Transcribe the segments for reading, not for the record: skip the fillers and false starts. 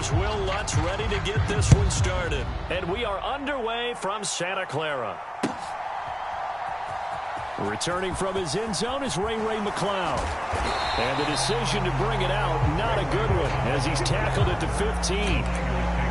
here's Will Lutz ready to get this one started. And we are underway from Santa Clara. Returning from his end zone is Ray McLeod. And the decision to bring it out, not a good one, as he's tackled at the 15.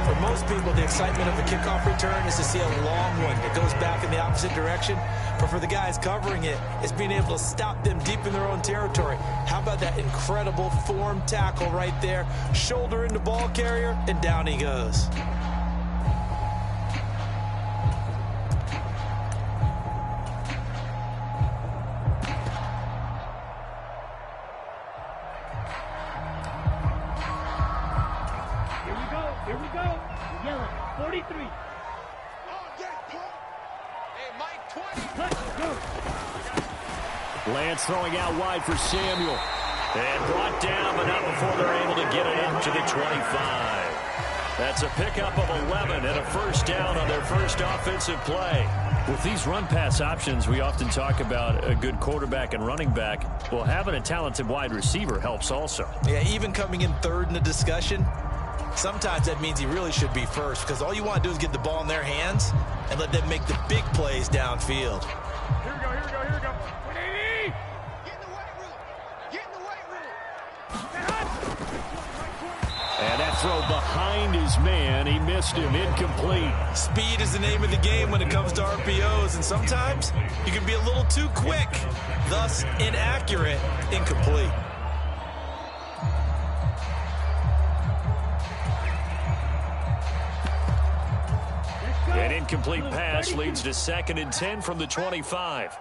For most people, the excitement of a kickoff return is to see a long one that goes back in the opposite direction. But for the guys covering it, it's being able to stop them deep in their own territory. How about that incredible form tackle right there? Shoulder into ball carrier, and down he goes. Here we go. Yellow, 43. Hey, Mike, 20. Lance throwing out wide for Samuel. And brought down, but not before they're able to get it into the 25. That's a pickup of 11 and a first down on their first offensive play. With these run-pass options, we often talk about a good quarterback and running back. Well, having a talented wide receiver helps also. Yeah, even coming in third in the discussion, sometimes that means he really should be first, because all you want to do is get the ball in their hands and let them make the big plays downfield. Here we go. 180. Get in the weight room. Get in the weight room. And that throw behind his man, he missed him, incomplete. Speed is the name of the game when it comes to RPOs, and sometimes you can be a little too quick, thus inaccurate, incomplete. An incomplete pass leads to 2nd and 10 from the 25.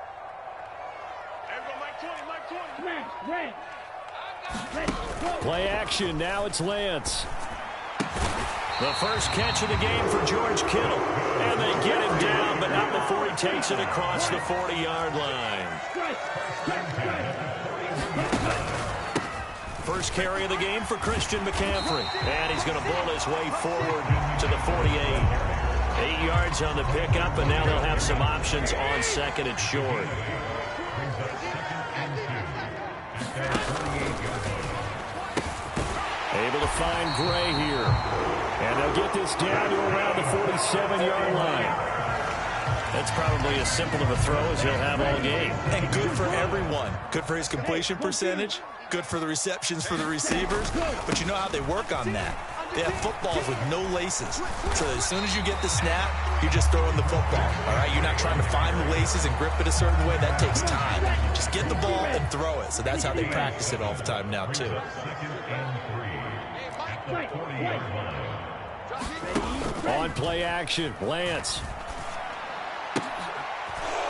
Play action, now it's Lance. The first catch of the game for George Kittle. And they get him down, but not before he takes it across the 40-yard line. First carry of the game for Christian McCaffrey. And he's going to bull his way forward to the 48. 8 yards on the pickup, and now they'll have some options on 2nd and short. Able to find Gray here. And they'll get this down to around the 47-yard line. That's probably as simple of a throw as he'll have all game. And good for everyone. Good for his completion percentage. Good for the receptions for the receivers. But you know how they work on that. They have footballs with no laces. So as soon as you get the snap, you're just throwing the football. All right, you're not trying to find the laces and grip it a certain way. That takes time. Just get the ball and throw it. So that's how they practice it all the time now, too. On play action, Lance.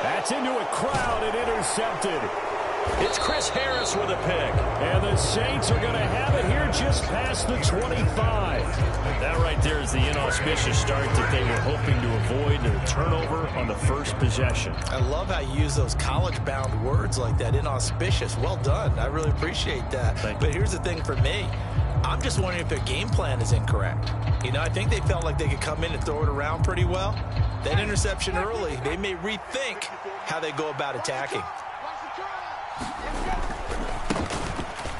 That's into a crowd and intercepted. It's Chris Harris with a pick. And the Saints are going to have it here just past the 25. That right there is the inauspicious start that they were hoping to avoid, a turnover on the first possession. I love how you use those college-bound words like that, inauspicious. Well done. I really appreciate that. But here's the thing for me. I'm just wondering if their game plan is incorrect. You know, I think they felt like they could come in and throw it around pretty well. That interception early, they may rethink how they go about attacking.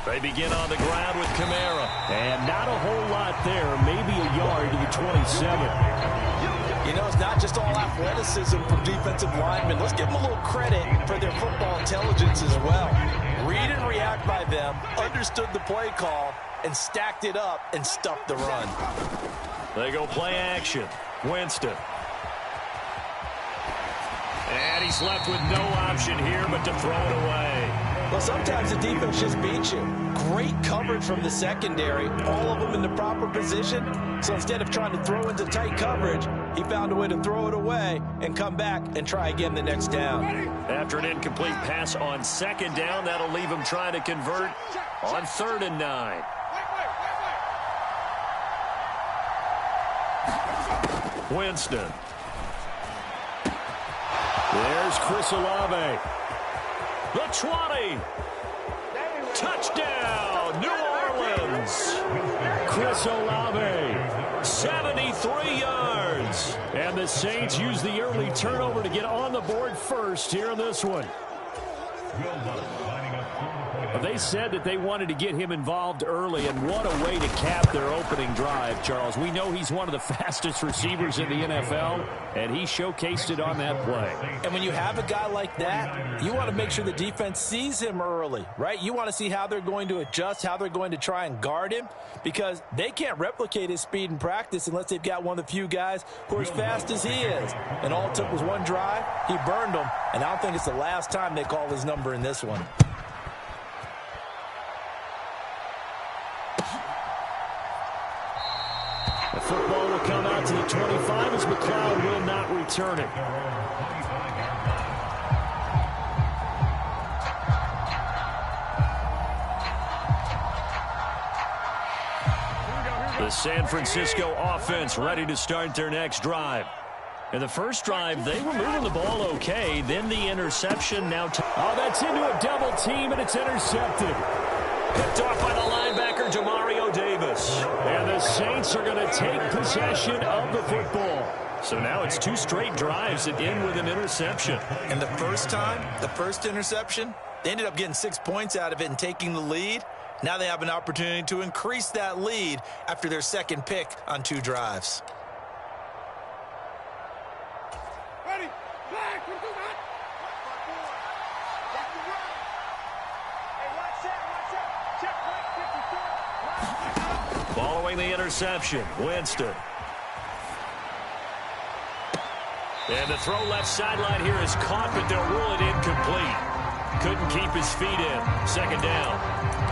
They begin on the ground with Kamara. And not a whole lot there, maybe a yard to the 27. You know, it's not just all athleticism from defensive linemen. Let's give them a little credit for their football intelligence as well. Read and react by them, understood the play call, and stacked it up and stuffed the run. They go play action. Winston. And he's left with no option here but to throw it away. Well, sometimes the defense just beats you. Great coverage from the secondary, all of them in the proper position. So instead of trying to throw into tight coverage, he found a way to throw it away and come back and try again the next down. After an incomplete pass on 2nd down, that'll leave him trying to convert on 3rd and 9. Winston. There's Chris Olave. The 20. Touchdown, New Orleans. Chris Olave, 73 yards. And the Saints use the early turnover to get on the board first here in this one. They said that they wanted to get him involved early, and what a way to cap their opening drive, Charles. We know he's one of the fastest receivers in the NFL, and he showcased it on that play. And when you have a guy like that, you want to make sure the defense sees him early, right? You want to see how they're going to adjust, how they're going to try and guard him, because they can't replicate his speed in practice unless they've got one of the few guys who are as fast as he is. And all it took was one drive. He burned them, and I don't think it's the last time they call his number in this one. The football will come out to the 25 as McLeod will not return it. The San Francisco offense ready to start their next drive. In the first drive, they were moving the ball okay. Then the interception. Now, that's into a double team, and it's intercepted. Picked off by the linebacker, Demario Davis. And the Saints are going to take possession of the football. So now it's 2 straight drives that end with an interception. And the first time, the first interception, they ended up getting 6 points out of it and taking the lead. Now they have an opportunity to increase that lead after their second pick on 2 drives. Ready? Flag. We're doing that. Following the interception, Winston. And the throw left sideline here is caught, but they'll rule it incomplete. Couldn't keep his feet in. Second down.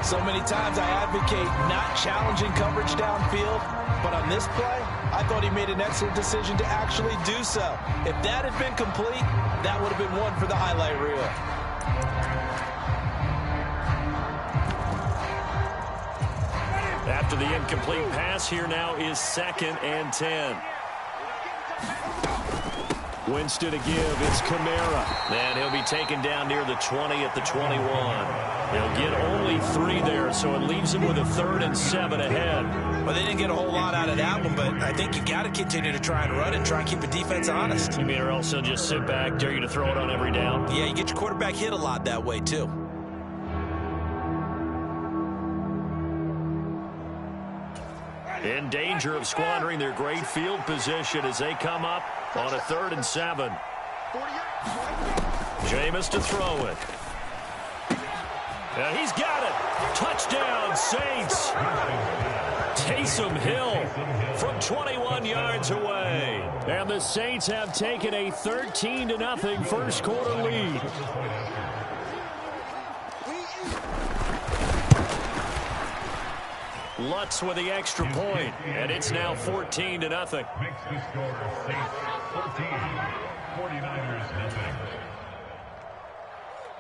So many times I advocate not challenging coverage downfield, but on this play, I thought he made an excellent decision to actually do so. If that had been complete, that would have been one for the highlight reel. After the incomplete pass, here now is 2nd and 10. Winston to give. It's Kamara. And he'll be taken down near the 20 at the 21. He'll get only 3 there, so it leaves him with a 3rd and 7 ahead. Well, they didn't get a whole lot out of that one, but I think you got to continue to try and run and try and keep the defense honest. You mean or else he'll just sit back, dare you to throw it on every down? Yeah, you get your quarterback hit a lot that way, too. In danger of squandering their great field position as they come up on a 3rd and 7. Jameis to throw it. And he's got it. Touchdown, Saints. Taysom Hill from 21 yards away. And the Saints have taken a 13-0 first quarter lead. Lutz with the extra point, and it's now 14-0. Makes the score Saints 14, 49ers nothing.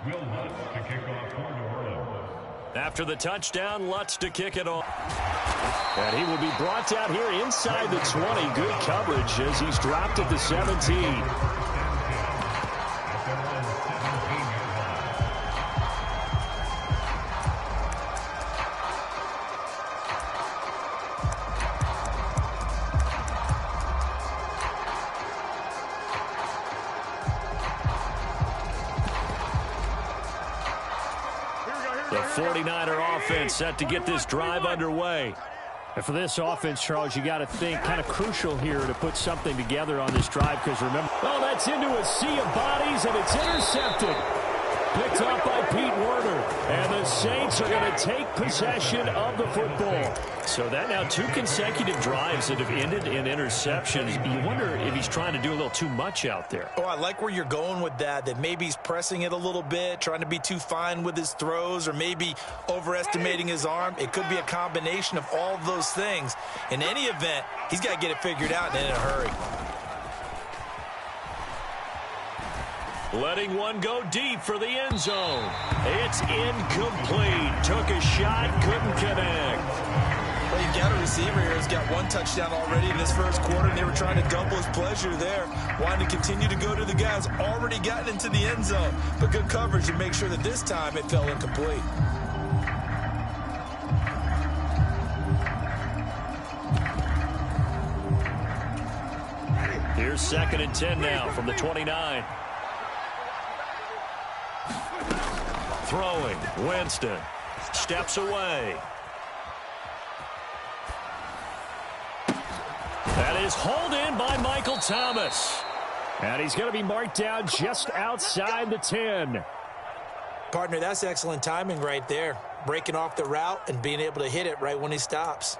Will Lutz to kick off for New Orleans. After the touchdown, Lutz to kick it off. And he will be brought down here inside the 20. Good coverage as he's dropped at the 17. The 49er offense set to get this drive underway. And for this offense, Charles, you got to think kind of crucial here to put something together on this drive because remember, oh, that's into a sea of bodies and it's intercepted. Picked up by Pete Werner. And the Saints are going to take possession of the football. So that now 2 consecutive drives that have ended in interceptions. You wonder if he's trying to do a little too much out there. Oh, I like where you're going with that maybe he's pressing it a little bit, trying to be too fine with his throws, or maybe overestimating his arm. It could be a combination of all of those things. In any event, he's got to get it figured out and in a hurry. Letting one go deep for the end zone. It's incomplete. Took a shot, couldn't connect. Well, you've got a receiver here who's got 1 touchdown already in this first quarter, and they were trying to double his pleasure there, wanting to continue to go to the guys already gotten into the end zone. But good coverage to make sure that this time it fell incomplete. Here's 2nd and 10 now from the 29. Throwing, Winston. steps away. That is hauled in by Michael Thomas. And he's going to be marked down just outside the 10. Partner, that's excellent timing right there. Breaking off the route and being able to hit it right when he stops.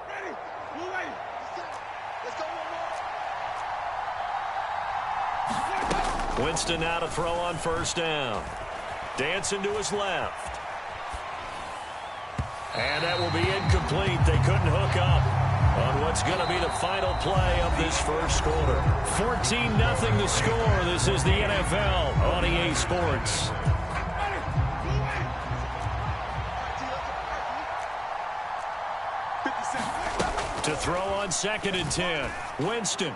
Ready? Move away. Let's go one more. Winston now to throw on first down. Dancing to his left. And that will be incomplete. They couldn't hook up on what's going to be the final play of this first quarter. 14-0 the score. This is the NFL on EA Sports. To throw on 2nd and 10. Winston.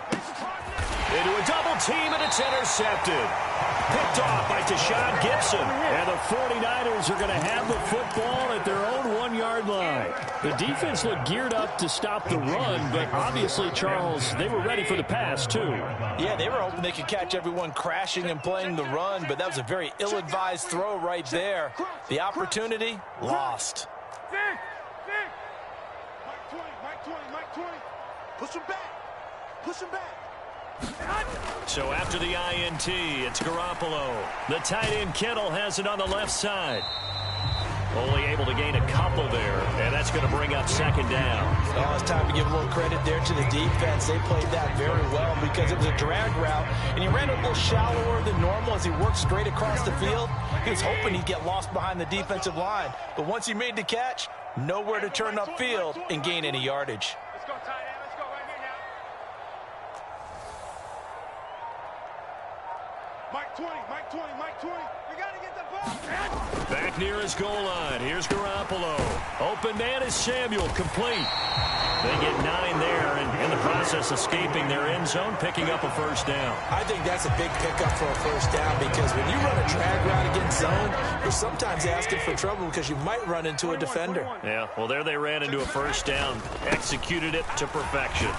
Into a double team, and it's intercepted. Picked off by Tashawn Gibson. And the 49ers are going to have the football at their own 1-yard line. The defense looked geared up to stop the run, but obviously, Charles, they were ready for the pass, too. Yeah, they were hoping they could catch everyone crashing and playing the run, but that was a very ill-advised throw right there. The opportunity, lost. Vic! Mike 20. Push him back. So after the INT, it's Garoppolo. The tight end Kittle has it on the left side. Only able to gain a couple there, and that's going to bring up 2nd down. Oh, it's time to give a little credit there to the defense. They played that very well because it was a drag route, and he ran a little shallower than normal as he worked straight across the field. He was hoping he'd get lost behind the defensive line, but once he made the catch, nowhere to turn upfield and gain any yardage. Let's go, tight end. Let's go right here now. Mike 20. We got to get the ball. Back near his goal line. Here's Garoppolo. Open man is Samuel. Complete. They get 9 there, and in the process escaping their end zone, picking up a first down. I think that's a big pickup for a first down because when you run a drag route against zone, you're sometimes asking for trouble because you might run into a defender. Yeah, well, there they ran into a first down. Executed it to perfection.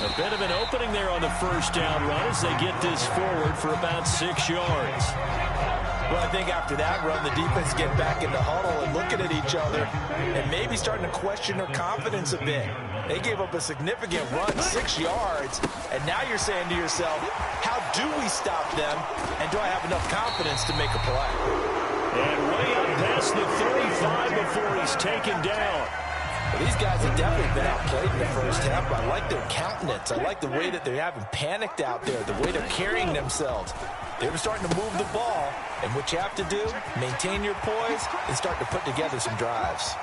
A bit of an opening there on the first down run as they get this forward for about 6 yards. Well, I think after that run, the defense get back in the huddle and looking at each other and maybe starting to question their confidence a bit. They gave up a significant run, 6 yards, and now you're saying to yourself, how do we stop them, and do I have enough confidence to make a play? And way up past the 35 before he's taken down. Well, these guys have definitely been outplayed in the first half, but I like their countenance. I like the way that they haven't panicked out there, the way they're carrying themselves. They were starting to move the ball, and what you have to do, maintain your poise and start to put together some drives.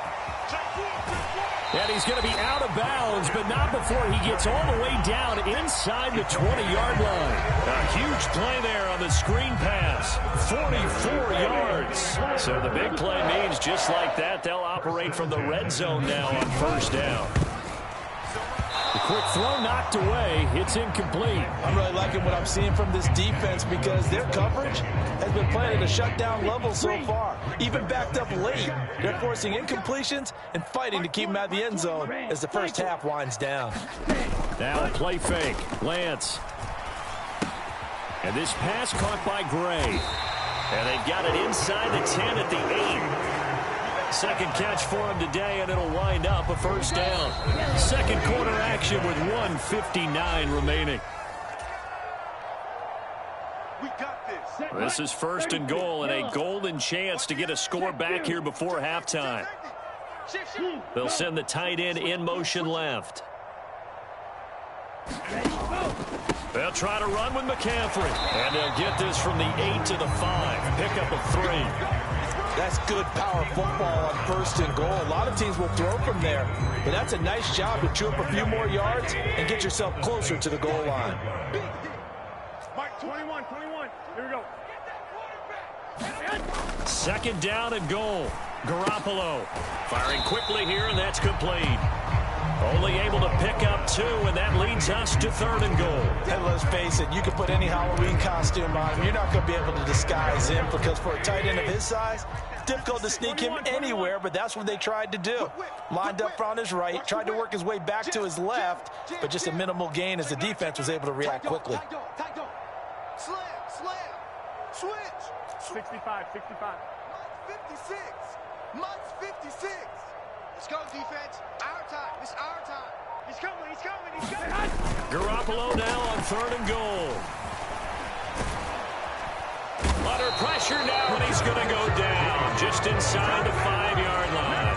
And he's going to be out of bounds, but not before he gets all the way down inside the 20-yard line. A huge play there on the screen pass. 44 yards. So the big play means just like that, they'll operate from the red zone now on first down. The quick throw knocked away. It's incomplete. I'm really liking what I'm seeing from this defense because their coverage has been playing at a shutdown level so far. Even backed up late, they're forcing incompletions and fighting to keep them out of the end zone as the first half winds down. Now a play fake. Lance. And this pass caught by Gray. And they've got it inside the 10 at the 8. Second catch for him today, and it'll wind up a first down. Second quarter action with 1:59 remaining. We got this. This is 1st and goal and a golden chance to get a score back here before halftime. They'll send the tight end in motion left. They'll try to run with McCaffrey, and they'll get this from the 8 to the 5. Pickup of 3. That's good power football on 1st and goal. A lot of teams will throw from there, but that's a nice job to chew up a few more yards and get yourself closer to the goal line. Mike 21. Here we go. 2nd down and goal. Garoppolo firing quickly here, and that's complete. Only able to pick up 2, and that leads us to 3rd and goal. And let's face it, you can put any Halloween costume on him. You're not going to be able to disguise him because for a tight end of his size, difficult to sneak him anywhere, but that's what they tried to do. Lined up on his right, tried to work his way back to his left, but just a minimal gain as the defense was able to react quickly. Slam. Switch. 65. 56. Mike's 56. Let's go, defense. Our time. It's our time. He's coming, he's coming, he's coming. Garoppolo now on 3rd and goal. Under pressure now, and he's going to go down just inside the 5-yard line.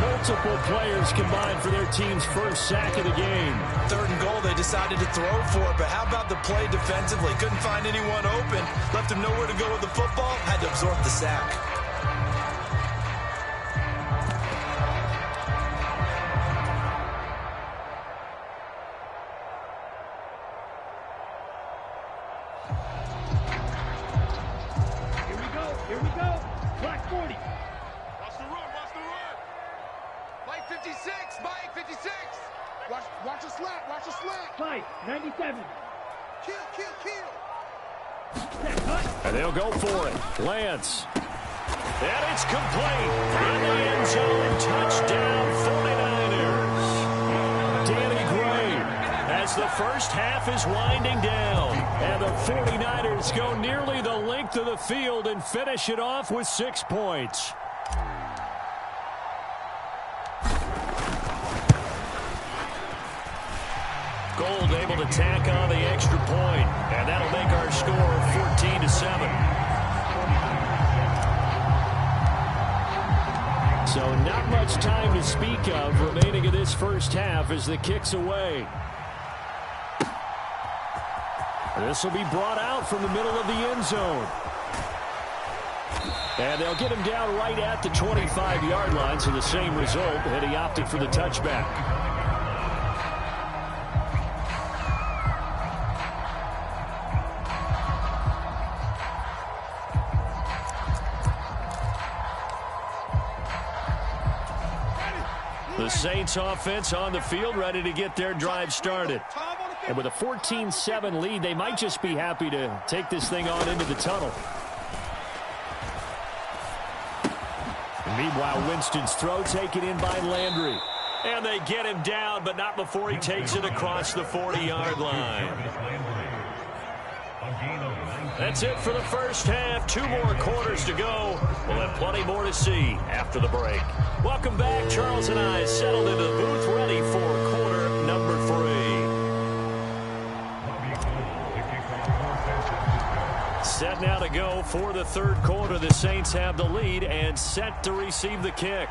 Multiple players combined for their team's first sack of the game. 3rd and goal, they decided to throw for it, but how about the play defensively? Couldn't find anyone open, left him nowhere to go with the football, had to absorb the sack. Here we go. Black 40. Watch the run, watch the run. Mike 56, Mike 56. Watch the slant, watch the slant. Mike 97. Kill. Set, cut. And they'll go for it. Lance. And it's complete. In the end zone. Touchdown 49ers. Danny Gray as the first half is winding down. And the 49ers go nearly the length of the field and finish it off with 6 points. Gold able to tack on the extra point, and that'll make our score 14-7. So not much time to speak of remaining in this first half as the kick's away. This will be brought out from the middle of the end zone. And they'll get him down right at the 25-yard line, so the same result, and he opted for the touchback. The Saints offense on the field, ready to get their drive started. And with a 14-7 lead, they might just be happy to take this thing on into the tunnel. And meanwhile, Winston's throw taken in by Landry. And they get him down, but not before he takes it across the 40-yard line. That's it for the first half. 2 more quarters to go. We'll have plenty more to see after the break. Welcome back. Charles and I settled into the booth, ready for quarter number 3. Set now to go for the 3rd quarter. The Saints have the lead and set to receive the kick.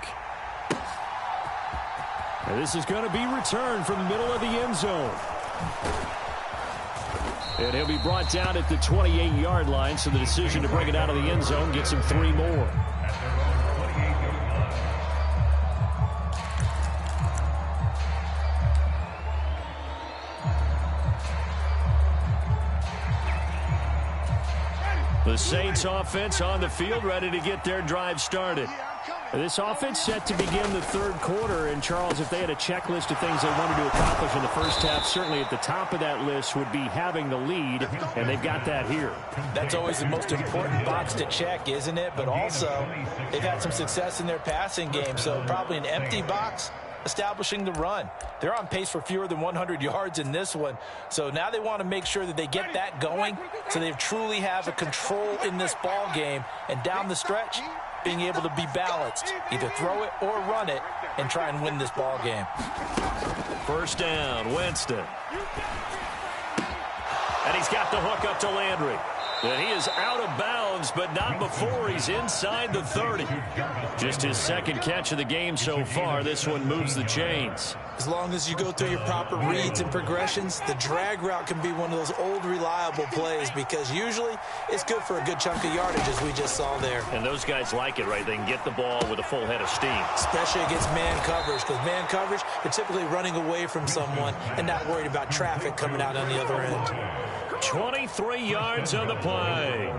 And this is going to be returned from the middle of the end zone. And he'll be brought down at the 28-yard line, so the decision to bring it out of the end zone gets him 3 more. The Saints offense on the field, ready to get their drive started. This offense set to begin the 3rd quarter, and Charles, if they had a checklist of things they wanted to accomplish in the first half, certainly at the top of that list would be having the lead, and they've got that here. That's always the most important box to check, isn't it? But also, they've had some success in their passing game, so probably an empty box establishing the run. They're on pace for fewer than 100 yards in this one, so now they want to make sure that they get that going so they truly have a control in this ball game, and down the stretch, being able to be balanced, either throw it or run it, and try and win this ball game. First down, Winston. And he's got the hook up to Landry. And he is out of bounds, but not before he's inside the 30. Just his 2nd catch of the game so far. This one moves the chains. As long as you go through your proper reads and progressions, the drag route can be one of those old reliable plays because usually it's good for a good chunk of yardage, as we just saw there. And those guys like it, right? They can get the ball with a full head of steam. Especially against man coverage, because man coverage, they're typically running away from someone and not worried about traffic coming out on the other end. 23 yards on the play.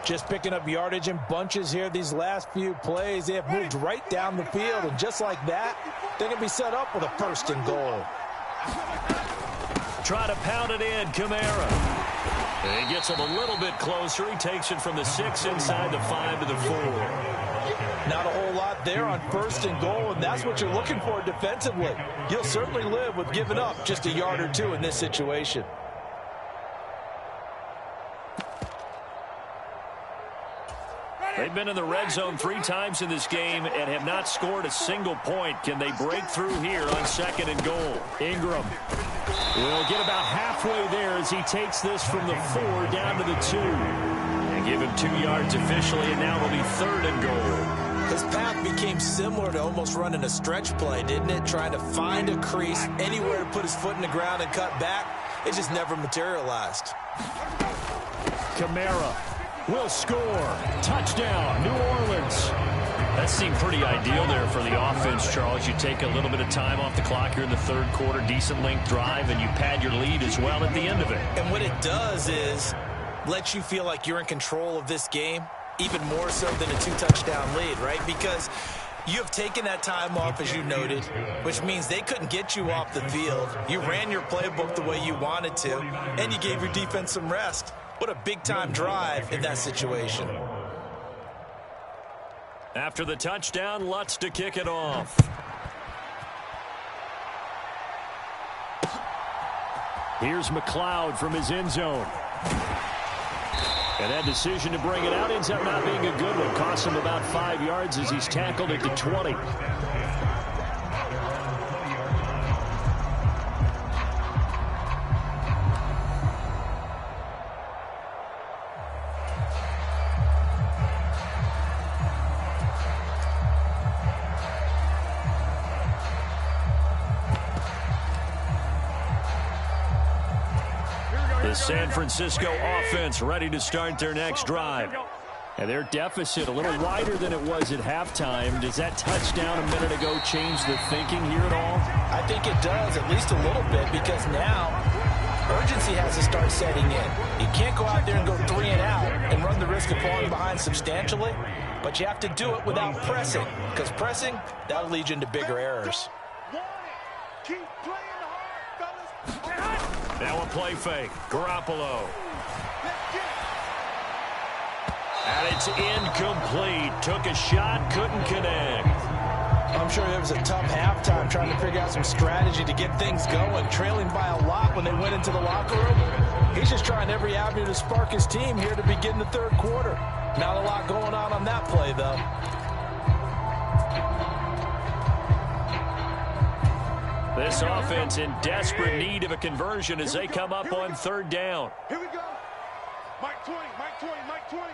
Just picking up yardage in bunches here these last few plays. They have moved right down the field, and just like that, they're going to be set up with a 1st and goal. Try to pound it in, Kamara. And he gets him a little bit closer. He takes it from the 6 inside the 5 to the 4. Not a whole lot there on 1st and goal, and that's what you're looking for defensively. You'll certainly live with giving up just a yard or 2 in this situation. They've been in the red zone 3 times in this game and have not scored a single point. Can they break through here on 2nd and goal? Ingram will get about halfway there as he takes this from the 4 down to the 2. They give him 2 yards officially, and now it'll be 3rd and goal. His path became similar to almost running a stretch play, didn't it? Trying to find a crease, anywhere to put his foot in the ground and cut back. It just never materialized. Kamara will score. Touchdown, New Orleans. That seemed pretty ideal there for the offense, Charles. You take a little bit of time off the clock here in the 3rd quarter, decent length drive, and you pad your lead as well at the end of it. And what it does is let you feel like you're in control of this game, even more so than a 2-touchdown lead, right? Because you have taken that time off, as you noted, which means they couldn't get you off the field. You ran your playbook the way you wanted to, and you gave your defense some rest. What a big-time drive in that situation. After the touchdown, Lutz to kick it off. Here's McLeod from his end zone. And that decision to bring it out ends up not being a good one. Costs him about 5 yards as he's tackled at the 20. The San Francisco offense ready to start their next drive. And their deficit a little wider than it was at halftime. Does that touchdown a minute ago change the thinking here at all? I think it does, at least a little bit, because now urgency has to start setting in. You can't go out there and go 3 and out and run the risk of falling behind substantially, but you have to do it without pressing, because pressing, that'll lead you into bigger errors. Keep playing hard, fellas. Now a play fake. Garoppolo. And it's incomplete. Took a shot, couldn't connect. I'm sure there was a tough halftime trying to figure out some strategy to get things going, trailing by a lot when they went into the locker room. He's just trying every avenue to spark his team here to begin the 3rd quarter. Not a lot going on that play, though. This offense in desperate need of a conversion as they come up on 3rd down. Here we go. Mike 20, Mike 20, Mike 20.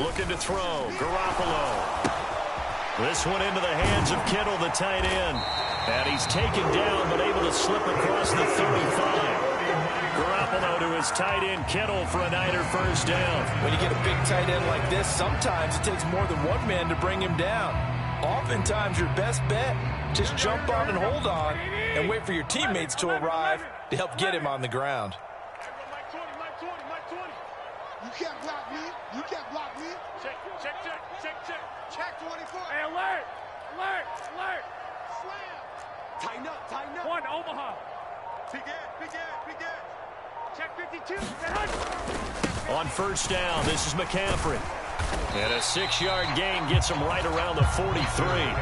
Looking to throw. Garoppolo. This one into the hands of Kittle, the tight end. And he's taken down but able to slip across the 35. Garoppolo to his tight end, Kittle, for a Niner 1st down. When you get a big tight end like this, sometimes it takes more than one man to bring him down. Oftentimes, your best bet, just jump on and hold on and wait for your teammates to arrive to help get him on the ground. Mike 20, Mike 20, Mike 20. You can't block me. You can't block me. Check, check, check, check, check. Check 24. Hey, alert, alert, alert. Slam. Tighten up, tighten up. 1, Omaha. Big Ed, big Ed, big Ed. Check 52. On 1st down, this is McCaffrey. And a 6-yard gain gets him right around the 43.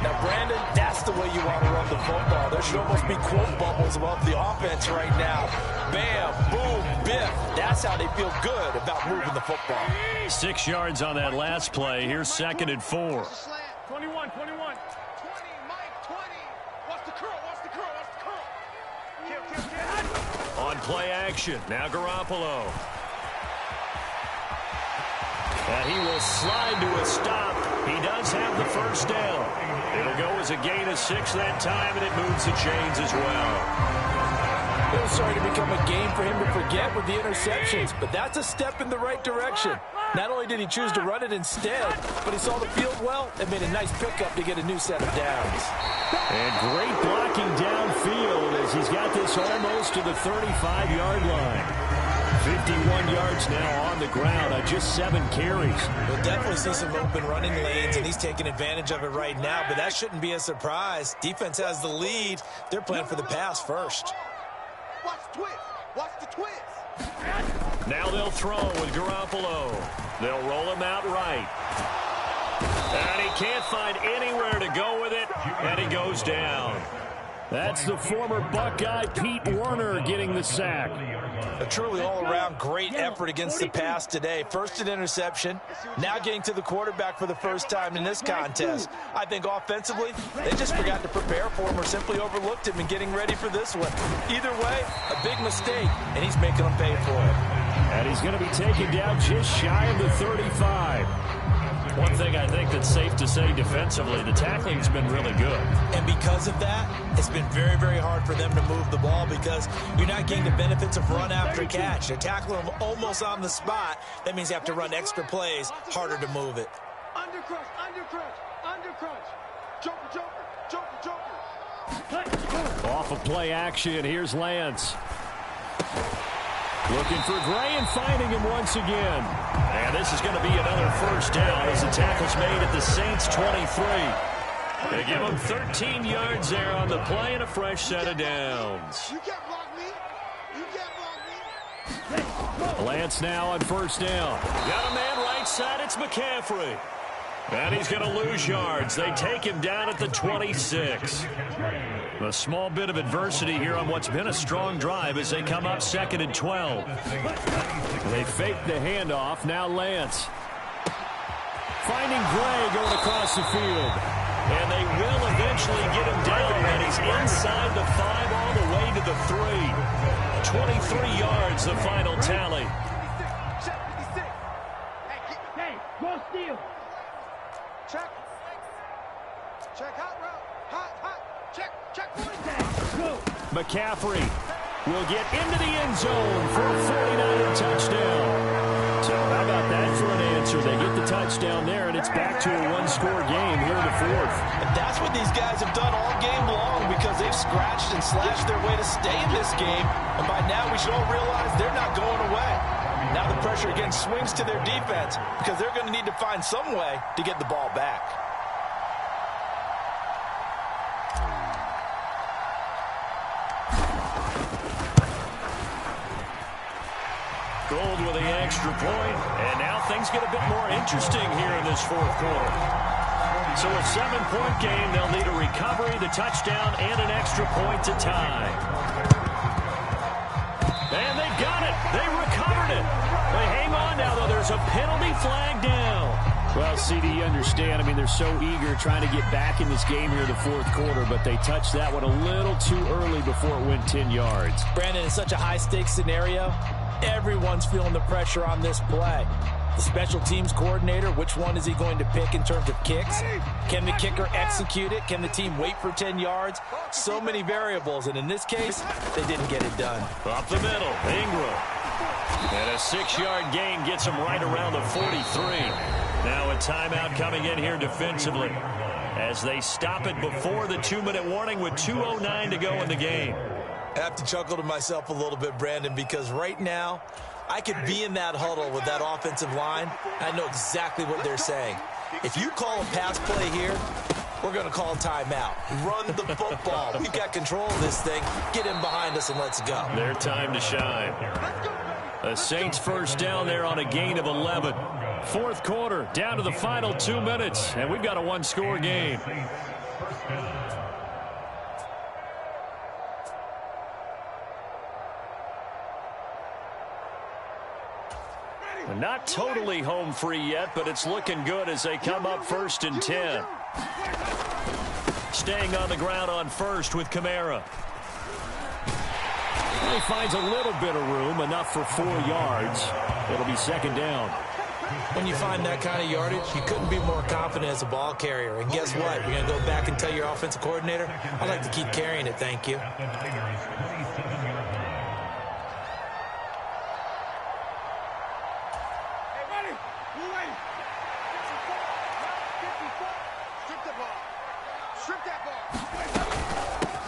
Now, Brandon, that's the way you want to run the football. There should almost be quote bubbles above the offense right now. Bam, boom, biff. That's how they feel good about moving the football. 6 yards on that last play. Here's 2nd and 4. 21, 21. 20, Mike, 20. Watch the curl, watch the curl, watch the curl. Kill, kill, kill. On play action, now Garoppolo. And he will slide to a stop. He does have the 1st down. It'll go as a gain of 6 that time, and it moves the chains as well. It was starting to become a game for him to forget with the interceptions, but that's a step in the right direction. Not only did he choose to run it instead, but he saw the field well and made a nice pickup to get a new set of downs. And great blocking downfield as he's got this almost to the 35-yard line. 51 yards now on the ground on just 7 carries. We'll definitely see some open running lanes, and he's taking advantage of it right now, but that shouldn't be a surprise. Defense has the lead. They're playing for the pass first. Watch the twist. Watch the twist. Now they'll throw with Garoppolo. They'll roll him out right. And he can't find anywhere to go with it, and he goes down. That's the former Buckeye Pete Werner getting the sack. A truly all-around great effort against the pass today. First an interception, now getting to the quarterback for the first time in this contest. I think offensively, they just forgot to prepare for him or simply overlooked him in getting ready for this one. Either way, a big mistake, and he's making them pay for it. And he's going to be taken down just shy of the 35. One thing I think that's safe to say defensively, the tackling's been really good. And because of that, it's been very, very hard for them to move the ball because you're not getting the benefits of run after catch. They're tackling them almost on the spot. That means you have to run extra plays, harder to move it. Undercrunch, joker, joker. Off of play action, here's Lance. Looking for Gray and finding him once again. And this is going to be another first down as the tackle's made at the Saints' 23. They give them 13 yards there on the play and a fresh set of downs. You can't block me. You can't block me. Lance now on first down. Got a man right side. It's McCaffrey. And he's going to lose yards. They take him down at the 26. A small bit of adversity here on what's been a strong drive as they come up 2nd and 12. They fake the handoff. Now Lance. Finding Gray going across the field. And they will eventually get him down. And he's inside the 5 all the way to the 3. 23 yards, the final tally. Hey, go steal. Check. Check hot route. Hot. Check. McCaffrey will get into the end zone for a 49er touchdown. So how about that for an answer? They get the touchdown there, and it's back to a one-score game here in the 4th. And that's what these guys have done all game long because they've scratched and slashed their way to stay in this game. And by now we should all realize they're not going away. Now the pressure again swings to their defense because they're going to need to find some way to get the ball back. Gold with the extra point, and now things get a bit more interesting here in this 4th quarter. So a 7-point game, they'll need a recovery, the touchdown, and an extra point to tie. And they've got it. They recovered it. They hang on now, though. There's a penalty flag down. Well, CD, you understand. I mean, they're so eager trying to get back in this game here in the 4th quarter, but they touched that one a little too early before it went 10 yards. Brandon, it's such a high-stakes scenario. Everyone's feeling the pressure on this play. The special teams coordinator, which one is he going to pick in terms of kicks? Can the kicker execute it? Can the team wait for 10 yards? So many variables, and in this case, they didn't get it done. Up the middle, Ingram. And a 6-yard gain gets him right around the 43. Now a timeout coming in here defensively as they stop it before the 2-minute warning with 2:09 to go in the game. I have to chuckle to myself a little bit, Brandon, because right now, I could be in that huddle with that offensive line. I know exactly what they're saying. If you call a pass play here, we're going to call timeout. Run the football. We've got control of this thing. Get in behind us and let's go. Their time to shine. The Saints first down there on a gain of 11. 4th quarter, down to the final 2 minutes, and we've got a one-score game. Not totally home free yet, but it's looking good as they come up 1st and 10. Staying on the ground on first with Kamara. He finds a little bit of room, enough for 4 yards. It'll be 2nd down. When you find that kind of yardage, you couldn't be more confident as a ball carrier. And guess what? You're going to go back and tell your offensive coordinator, I'd like to keep carrying it, thank you.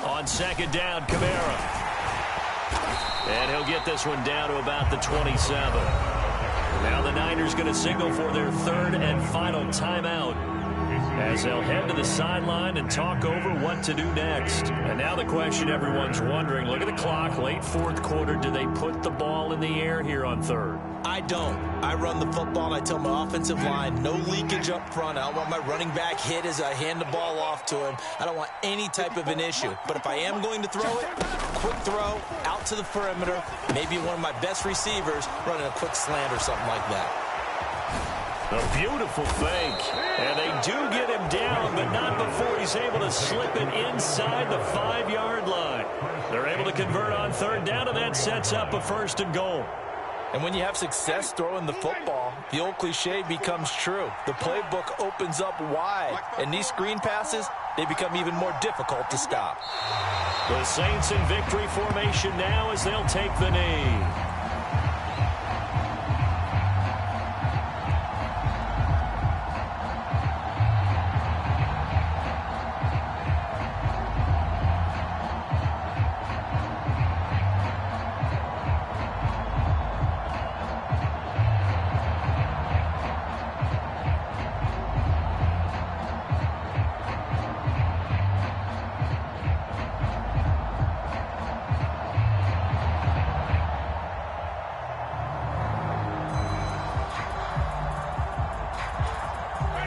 On 2nd down, Kamara. And he'll get this one down to about the 27. Now the Niners going to signal for their 3rd and final timeout. as they'll head to the sideline and talk over what to do next. And now the question everyone's wondering, look at the clock, late fourth quarter, do they put the ball in the air here on third? I don't. I run the football, and I tell my offensive line, no leakage up front. I don't want my running back hit as I hand the ball off to him. I don't want any type of an issue. But if I am going to throw it, quick throw, out to the perimeter, maybe one of my best receivers running a quick slant or something like that. A beautiful fake. And they do get him down, but not before he's able to slip it inside the 5-yard line. They're able to convert on third down, and that sets up a first and goal. And when you have success throwing the football, the old cliche becomes true. The playbook opens up wide, and these screen passes, they become even more difficult to stop. The Saints in victory formation now as they'll take the knee.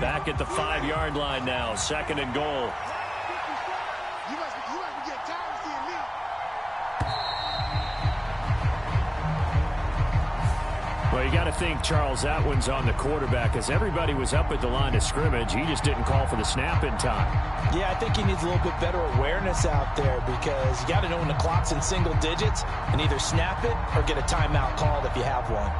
Back at the 5-yard line now, second and goal. You must get tired of seeing me. Well, you got to think, Charles, that one's on the quarterback, as everybody was up at the line of scrimmage. He just didn't call for the snap in time. Yeah, I think he needs a little bit better awareness out there, because you got to know when the clock's in single digits and either snap it or get a timeout called if you have one.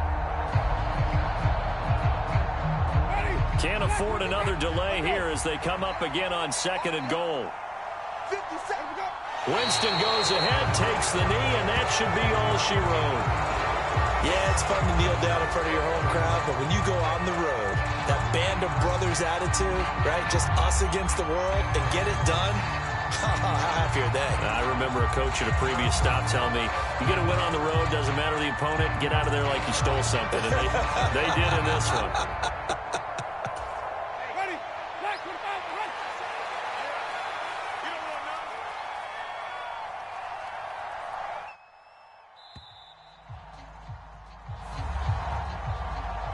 Can't afford another delay here as they come up again on second and goal. 50 seconds. Winston goes ahead, takes the knee, and that should be all she wrote. Yeah, it's fun to kneel down in front of your home crowd, but when you go on the road, that band of brothers attitude, right, just us against the world, and get it done, how happy are they? I remember a coach at a previous stop telling me, you get a win on the road, doesn't matter the opponent, get out of there like you stole something, and they did in this one.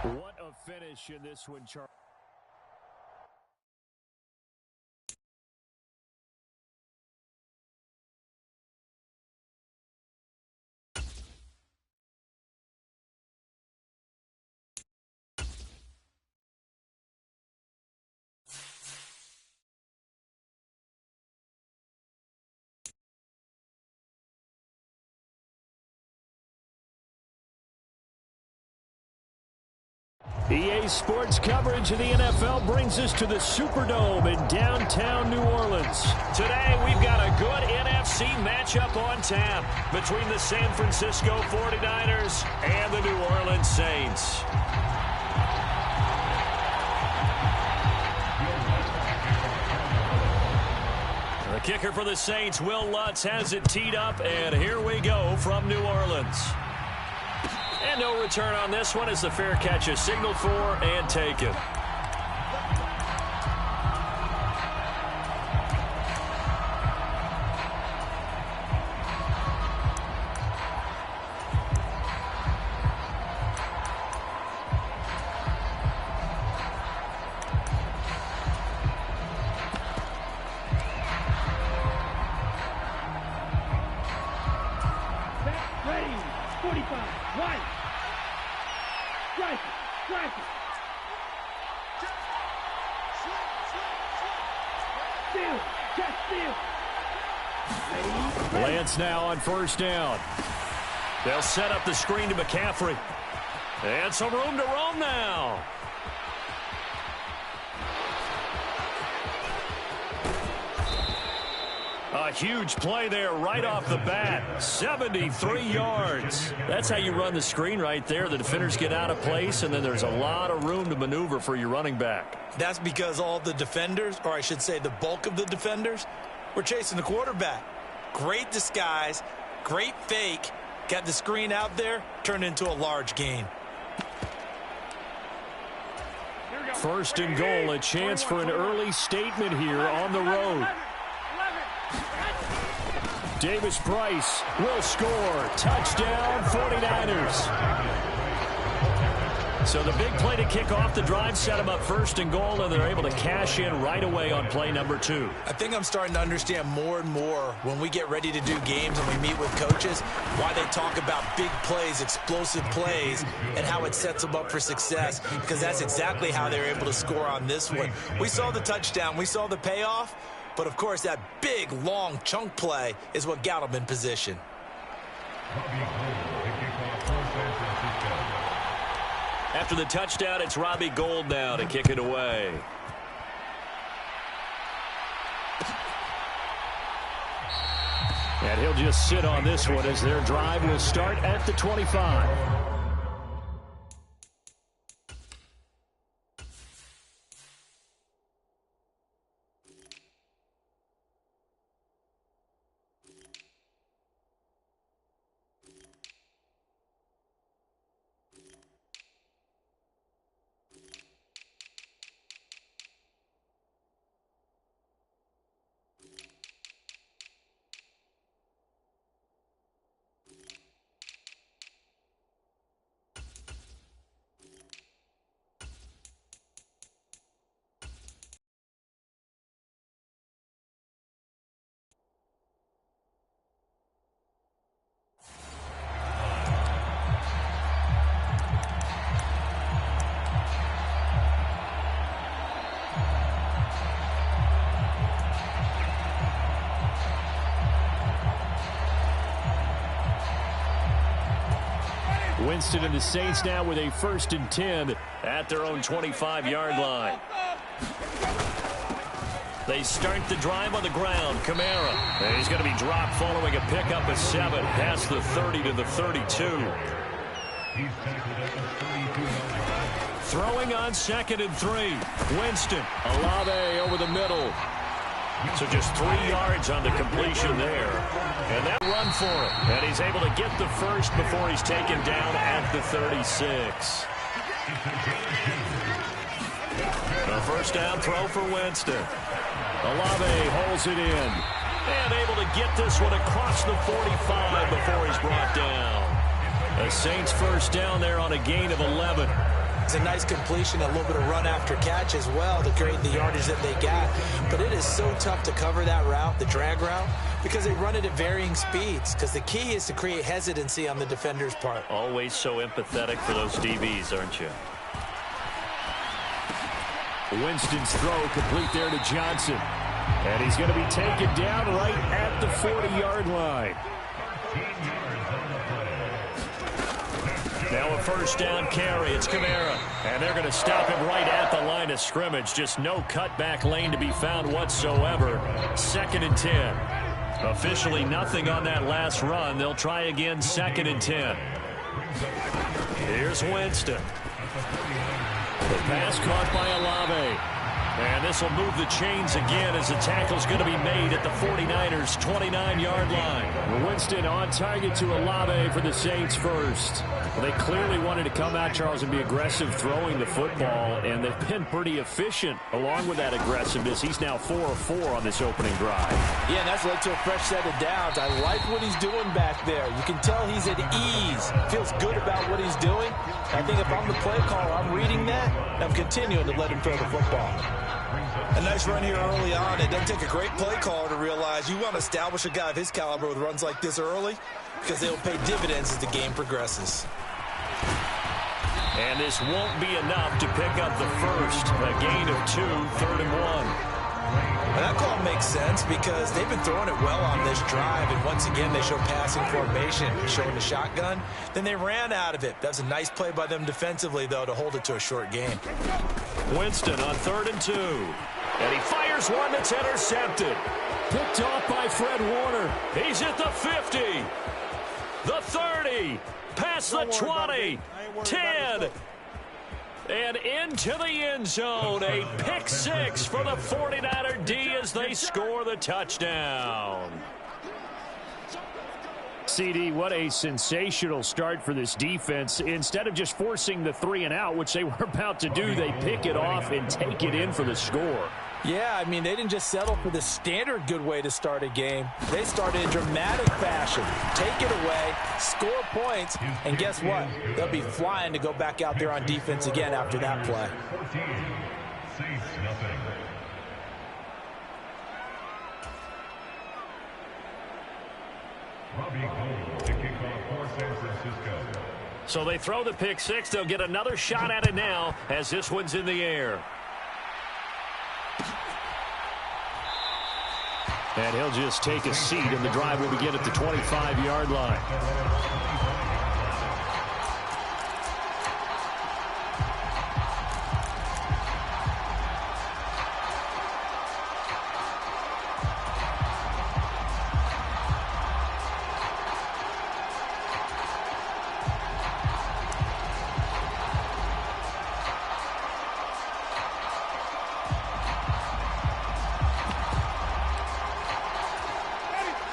What a finish in this one, Charles. EA Sports coverage of the NFL brings us to the Superdome in downtown New Orleans. Today, we've got a good NFC matchup on tap between the San Francisco 49ers and the New Orleans Saints. The kicker for the Saints, Will Lutz, has it teed up, and here we go from New Orleans. And no return on this one as the fair catch is signaled for and taken. Ready, 45, right. Strike it, strike it. Steal, catch, steal. Lance now on first down. They'll set up the screen to McCaffrey. And some room to roam now. A huge play there right off the bat. 73 yards. That's how you run the screen right there. The defenders get out of place, and then there's a lot of room to maneuver for your running back. That's because all the defenders, or I should say the bulk of the defenders, were chasing the quarterback. Great disguise, great fake. Got the screen out there, turned into a large gain. Here we First and goal, a chance for an early statement here on the road. Davis Price will score. Touchdown, 49ers. So the big play to kick off the drive set them up first and goal, and they're able to cash in right away on play number 2. I think I'm starting to understand more and more when we get ready to do games and we meet with coaches why they talk about big plays, explosive plays, and how it sets them up for success, because that's exactly how they're able to score on this one. We saw the touchdown. We saw the payoff. But, of course, that big, long chunk play is what got them in position. After the touchdown, it's Robbie Gould now to kick it away. And he'll just sit on this one as their drive will start at the 25. Winston and the Saints now with a 1st and 10 at their own 25-yard line. They start the drive on the ground. Kamara. And he's going to be dropped following a pickup of 7 past the 30 to the 32. Throwing on 2nd and 3. Winston. Olave over the middle. So just 3 yards on the completion there. And that run for him. And he's able to get the first before he's taken down at the 36. A first down throw for Winston. Olave holds it in. And able to get this one across the 45 before he's brought down. The Saints first down there on a gain of 11. It's a nice completion, a little bit of run after catch as well to create the yardage that they got. But it is so tough to cover that route, the drag route, because they run it at varying speeds. Because the key is to create hesitancy on the defender's part. Always so empathetic for those DBs, aren't you? Winston's throw complete there to Johnson. And he's going to be taken down right at the 40-yard line. Now a first down carry. It's Kamara. And they're going to stop him right at the line of scrimmage. Just no cutback lane to be found whatsoever. 2nd and 10. Officially nothing on that last run. They'll try again 2nd and 10. Here's Winston. The pass caught by Olave. And this will move the chains again as the tackle's going to be made at the 49ers' 29-yard line. Winston on target to Olave for the Saints first. Well, they clearly wanted to come out, Charles, and be aggressive throwing the football, and they've been pretty efficient along with that aggressiveness. He's now 4 of 4 on this opening drive. Yeah, and that's led to a fresh set of downs. I like what he's doing back there. You can tell he's at ease. Feels good about what he's doing. I think if I'm the play caller, I'm reading that, and I'm continuing to let him throw the football. A nice run here early on. It doesn't take a great play caller to realize you want to establish a guy of his caliber with runs like this early, because they'll pay dividends as the game progresses. And this won't be enough to pick up the first. A gain of 2, 3rd and 1. And that call makes sense because they've been throwing it well on this drive, and once again they show passing formation, showing the shotgun. Then they ran out of it. That's a nice play by them defensively, though, to hold it to a short gain. Winston on 3rd and 2. And he fires one that's intercepted. Picked off by Fred Warner. He's at the 50. The 30. Past the 20. 10. And into the end zone. A pick 6 for the 49er D as they score the touchdown. CD, what a sensational start for this defense. Instead of just forcing the 3 and out, which they were about to do, they pick it off and take it in for the score. Yeah, I mean, they didn't just settle for the standard good way to start a game. They started in dramatic fashion. Take it away, score points, and guess what? They'll be flying to go back out there on defense again after that play. 14, Saints nothing. Robbie Gould to kick off for San Francisco. So they throw the pick six. They'll get another shot at it now as this one's in the air. And he'll just take a seat, and the drive will begin at the 25-yard line.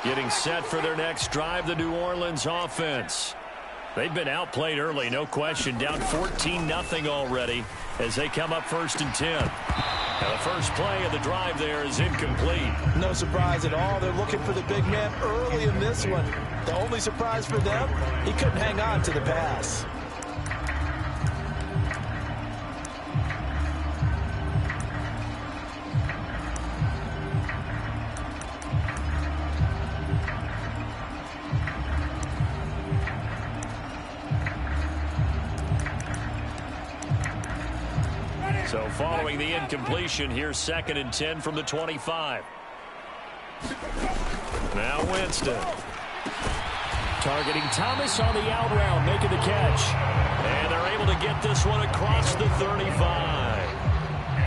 Getting set for their next drive, the New Orleans offense. They've been outplayed early, no question. Down 14-0 already as they come up 1st and 10. Now the first play of the drive there is incomplete. No surprise at all. They're looking for the big man early in this one. The only surprise for them, he couldn't hang on to the pass. So following the incompletion, here's 2nd and 10 from the 25. Now Winston. Targeting Thomas on the out route, making the catch. And they're able to get this one across the 35.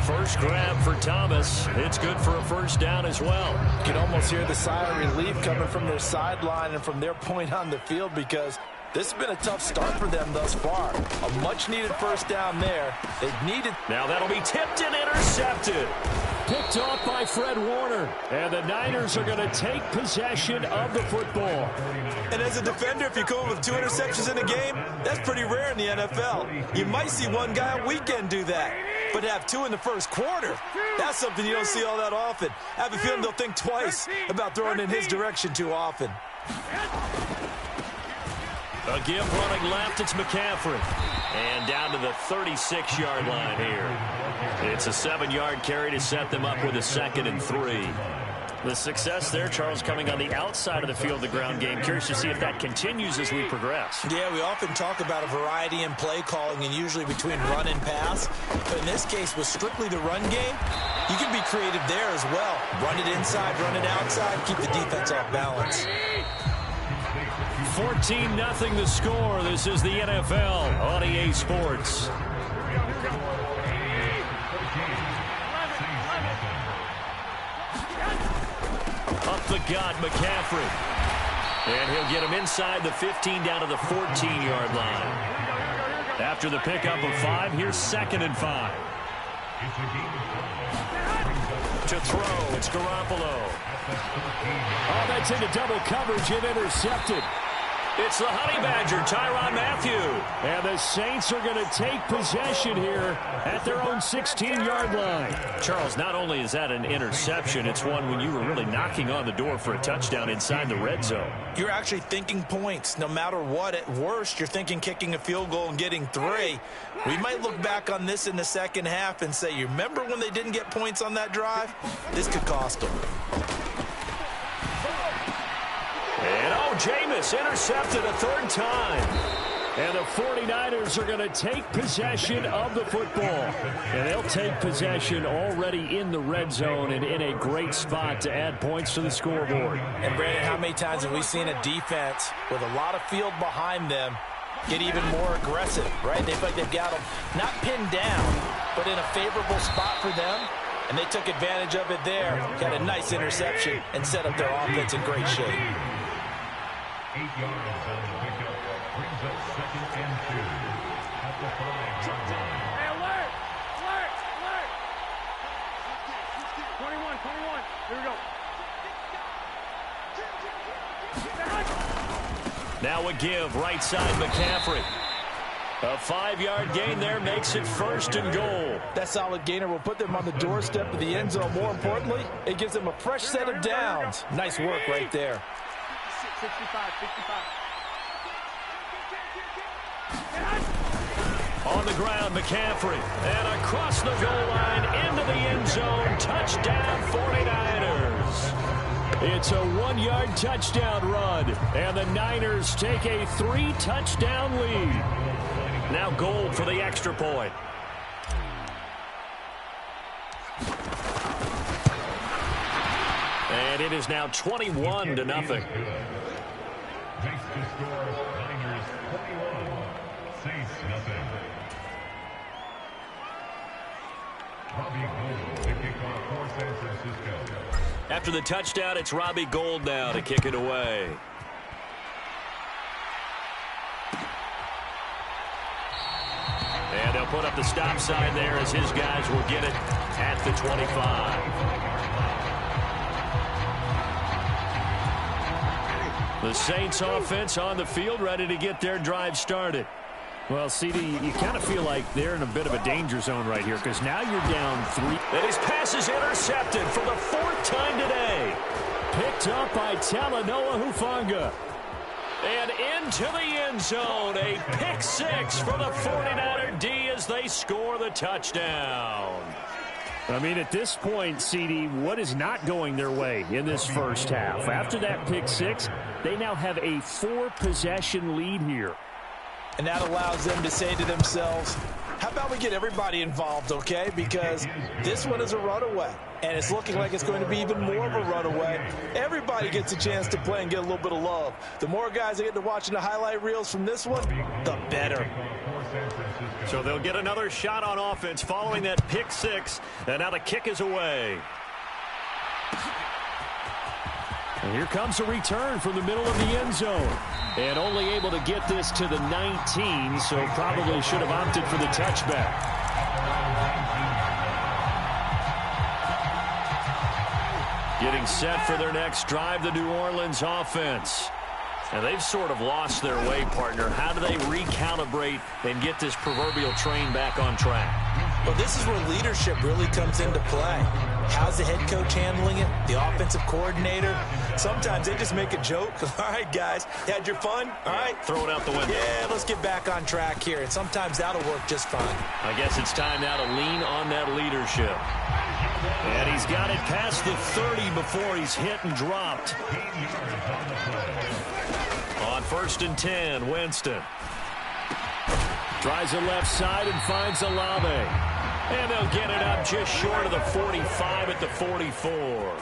First grab for Thomas. It's good for a first down as well. You can almost hear the sigh of relief coming from their sideline and from their point on the field, because this has been a tough start for them thus far. A much-needed first down there. They've needed... Now that'll be tipped and intercepted. Picked off by Fred Warner. And the Niners are going to take possession of the football. And as a defender, if you come with 2 interceptions in a game, that's pretty rare in the NFL. You might see one guy a weekend do that. But to have 2 in the first quarter, that's something you don't see all that often. I have a feeling they'll think twice about throwing in his direction too often. A give running left, it's McCaffrey. And down to the 36-yard line here. It's a 7-yard carry to set them up with a 2nd and 3. The success there, Charles, coming on the outside of the field, the ground game. Curious to see if that continues as we progress. Yeah, we often talk about a variety in play calling and usually between run and pass. But in this case, with strictly the run game, you can be creative there as well. Run it inside, run it outside, keep the defense off balance. 14-0 the score. This is the NFL on EA Sports. Up the gut, McCaffrey. And he'll get him inside the 15 down to the 14-yard line. After the pickup of 5, here's 2nd and 5. To throw, it's Garoppolo. Oh, that's into double coverage and intercepted. It's the Honey Badger, Tyrann Mathieu. And the Saints are going to take possession here at their own 16-yard line. Charles, not only is that an interception, it's one when you were really knocking on the door for a touchdown inside the red zone. You're actually thinking points. No matter what, at worst, you're thinking kicking a field goal and getting 3. We might look back on this in the second half and say, you remember when they didn't get points on that drive? This could cost them. And Jameis intercepted a 3rd time. And the 49ers are going to take possession of the football. And they'll take possession already in the red zone and in a great spot to add points to the scoreboard. And Brandon, how many times have we seen a defense with a lot of field behind them get even more aggressive, right? They feel like they've got them not pinned down, but in a favorable spot for them. And they took advantage of it there. Got a nice interception and set up their offense in great shape. 8 yards on the pickup brings up 2nd and 2 at the 5-yard line. Hey, alert! Alert! Alert! 21. Here we go. Now a give, right side McCaffrey. A 5-yard gain there makes it 1st and goal. That solid gainer will put them on the doorstep of the end zone. More importantly, it gives them a fresh set of downs. Nice work right there. 65. On the ground, McCaffrey. And across the goal line into the end zone. Touchdown, 49ers. It's a 1-yard touchdown run. And the Niners take a 3-touchdown lead. Now Gold for the extra point. And it is now 21-0. Makes the score Niners 21, Saints nothing. Robbie Gould to kick off for San Francisco. After the touchdown, it's Robbie Gould now to kick it away. And they'll put up the stop sign there as his guys will get it at the 25. The Saints offense on the field ready to get their drive started. Well, CD, you kind of feel like they're in a bit of a danger zone right here because now you're down 3. And his pass is intercepted for the 4th time today. Picked up by Talanoa Hufanga. And into the end zone. A pick 6 for the 49er D as they score the touchdown. I mean, at this point, CD, what is not going their way in this first half? After that pick 6, they now have a 4-possession lead here. And that allows them to say to themselves, how about we get everybody involved, okay? Because this one is a runaway, and it's looking like it's going to be even more of a runaway. Everybody gets a chance to play and get a little bit of love. The more guys that get to watching the highlight reels from this one, the better. So they'll get another shot on offense following that pick 6, and now the kick is away. And here comes a return from the middle of the end zone. And only able to get this to the 19, so probably should have opted for the touchback. Getting set for their next drive, the New Orleans offense. And they've sort of lost their way, partner. How do they recalibrate and get this proverbial train back on track? Well, this is where leadership really comes into play. How's the head coach handling it? The offensive coordinator? Sometimes they just make a joke. All right, guys, had your fun? All right. Throw it out the window. Yeah, let's get back on track here. And sometimes that'll work just fine. I guess it's time now to lean on that leadership. And he's got it past the 30 before he's hit and dropped. On 1st and 10, Winston. Tries the left side and finds Olave. And they'll get it up just short of the 45 at the 44.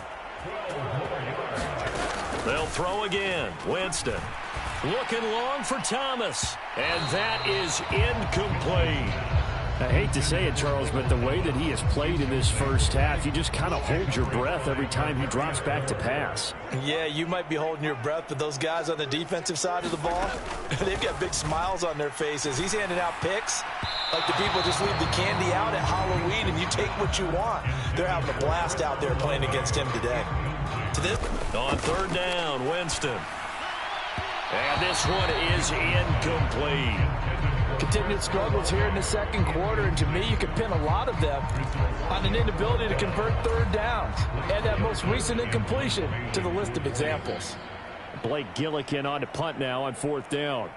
They'll throw again. Winston looking long for Thomas. And that is incomplete. I hate to say it, Charles, but the way that he has played in this first half, you just kind of hold your breath every time he drops back to pass. Yeah, you might be holding your breath, but those guys on the defensive side of the ball, they've got big smiles on their faces. He's handing out picks like the people just leave the candy out at Halloween and you take what you want. They're having a blast out there playing against him today. On 3rd down, Winston. And this one is incomplete. Continued struggles here in the second quarter, and to me, you can pin a lot of them on an inability to convert 3rd downs. Add that most recent incompletion to the list of examples. Blake Gillikin on to punt now on 4th down.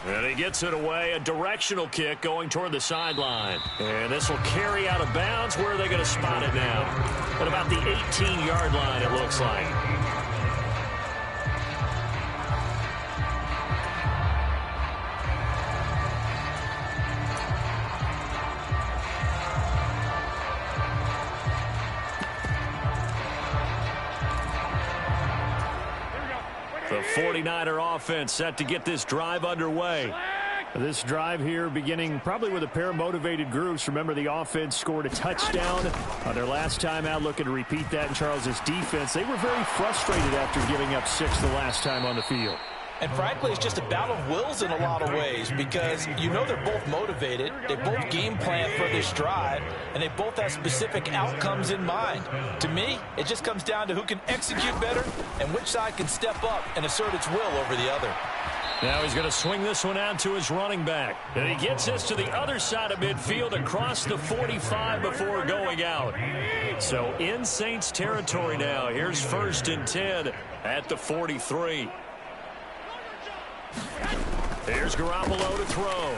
And he gets it away, a directional kick going toward the sideline. And this will carry out of bounds. Where are they going to spot it now? At about the 18-yard line, it looks like. The 49er offense set to get this drive underway. This drive here beginning probably with a pair of motivated groups. Remember, the offense scored a touchdown on their last time out, looking to repeat that in Charles's defense. They were very frustrated after giving up 6 the last time on the field. And frankly, it's just a battle of wills in a lot of ways because you know they're both motivated, they both game plan for this drive, and they both have specific outcomes in mind. To me, it just comes down to who can execute better and which side can step up and assert its will over the other. Now he's going to swing this one out to his running back. And he gets this to the other side of midfield across the 45 before going out. So in Saints territory now. Here's 1st and 10 at the 43. Here's Garoppolo to throw.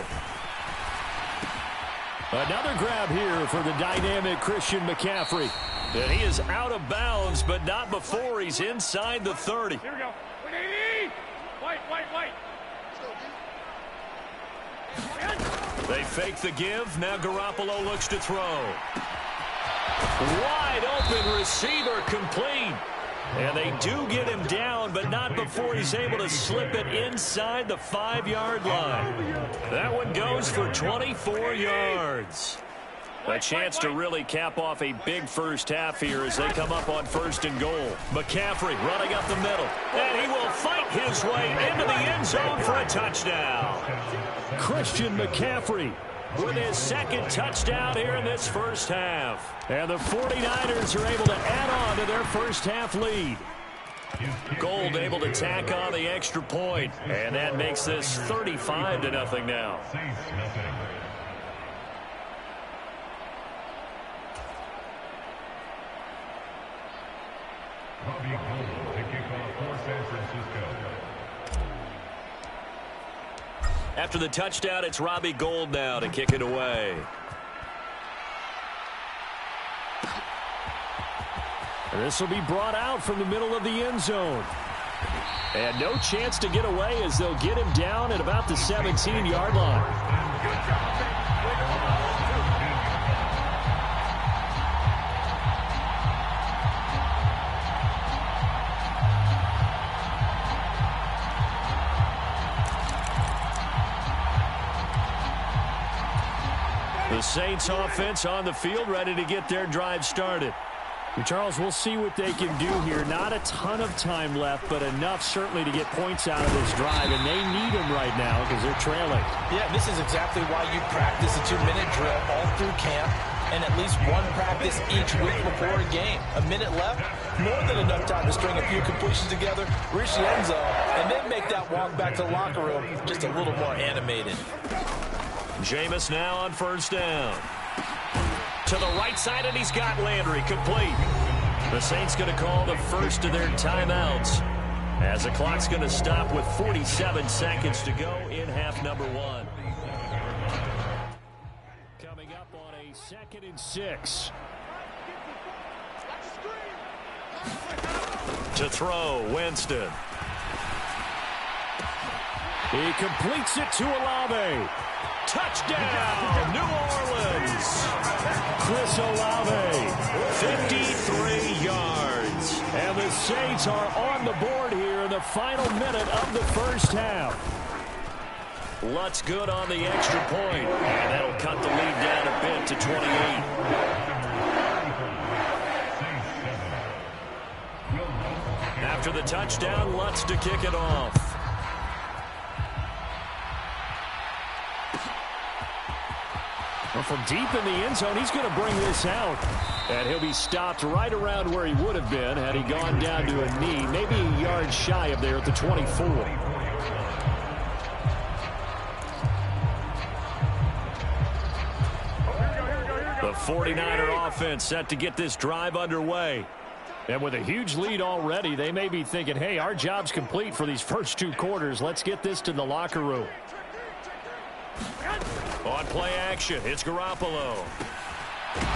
Another grab here for the dynamic Christian McCaffrey. And he is out of bounds, but not before he's inside the 30. Here we go. White. They fake the give. Now Garoppolo looks to throw. Wide open receiver complete. And they do get him down, but not before he's able to slip it inside the 5-yard line. That one goes for 24 yards. A chance to really cap off a big first half here as they come up on 1st and goal. McCaffrey running up the middle. And he will fight his way into the end zone for a touchdown. Christian McCaffrey with his 2nd touchdown here in this first half. And the 49ers are able to add on to their first half lead. Gold able to tack on the extra point. And that makes this 35-0 now. After the touchdown, it's Robbie Gould now to kick it away. This will be brought out from the middle of the end zone. And no chance to get away as they'll get him down at about the 17-yard line. The Saints offense on the field, ready to get their drive started. And Charles, we'll see what they can do here. Not a ton of time left, but enough certainly to get points out of this drive, and they need them right now because they're trailing. Yeah, this is exactly why you practice a 2-minute drill all through camp and at least one practice each week before a game. A minute left, more than enough time to string a few completions together, reach the end zone, and then make that walk back to the locker room just a little more animated. Jameis now on 1st down. To the right side, and he's got Landry complete. The Saints going to call the first of their timeouts as the clock's going to stop with 47 seconds to go in half number 1. Coming up on a 2nd and 6. To throw, Winston. He completes it to Olave. Touchdown, New Orleans. Chris Olave, 53 yards. And the Saints are on the board here in the final minute of the first half. Lutz good on the extra point. And that'll cut the lead down a bit to 28. After the touchdown, Lutz to kick it off. Well, from deep in the end zone, he's going to bring this out. And he'll be stopped right around where he would have been had he gone down to a knee, maybe a yard shy of there at the 24. The 49er offense set to get this drive underway. And with a huge lead already, they may be thinking, hey, our job's complete for these first 2 quarters. Let's get this to the locker room. On play action, it's Garoppolo.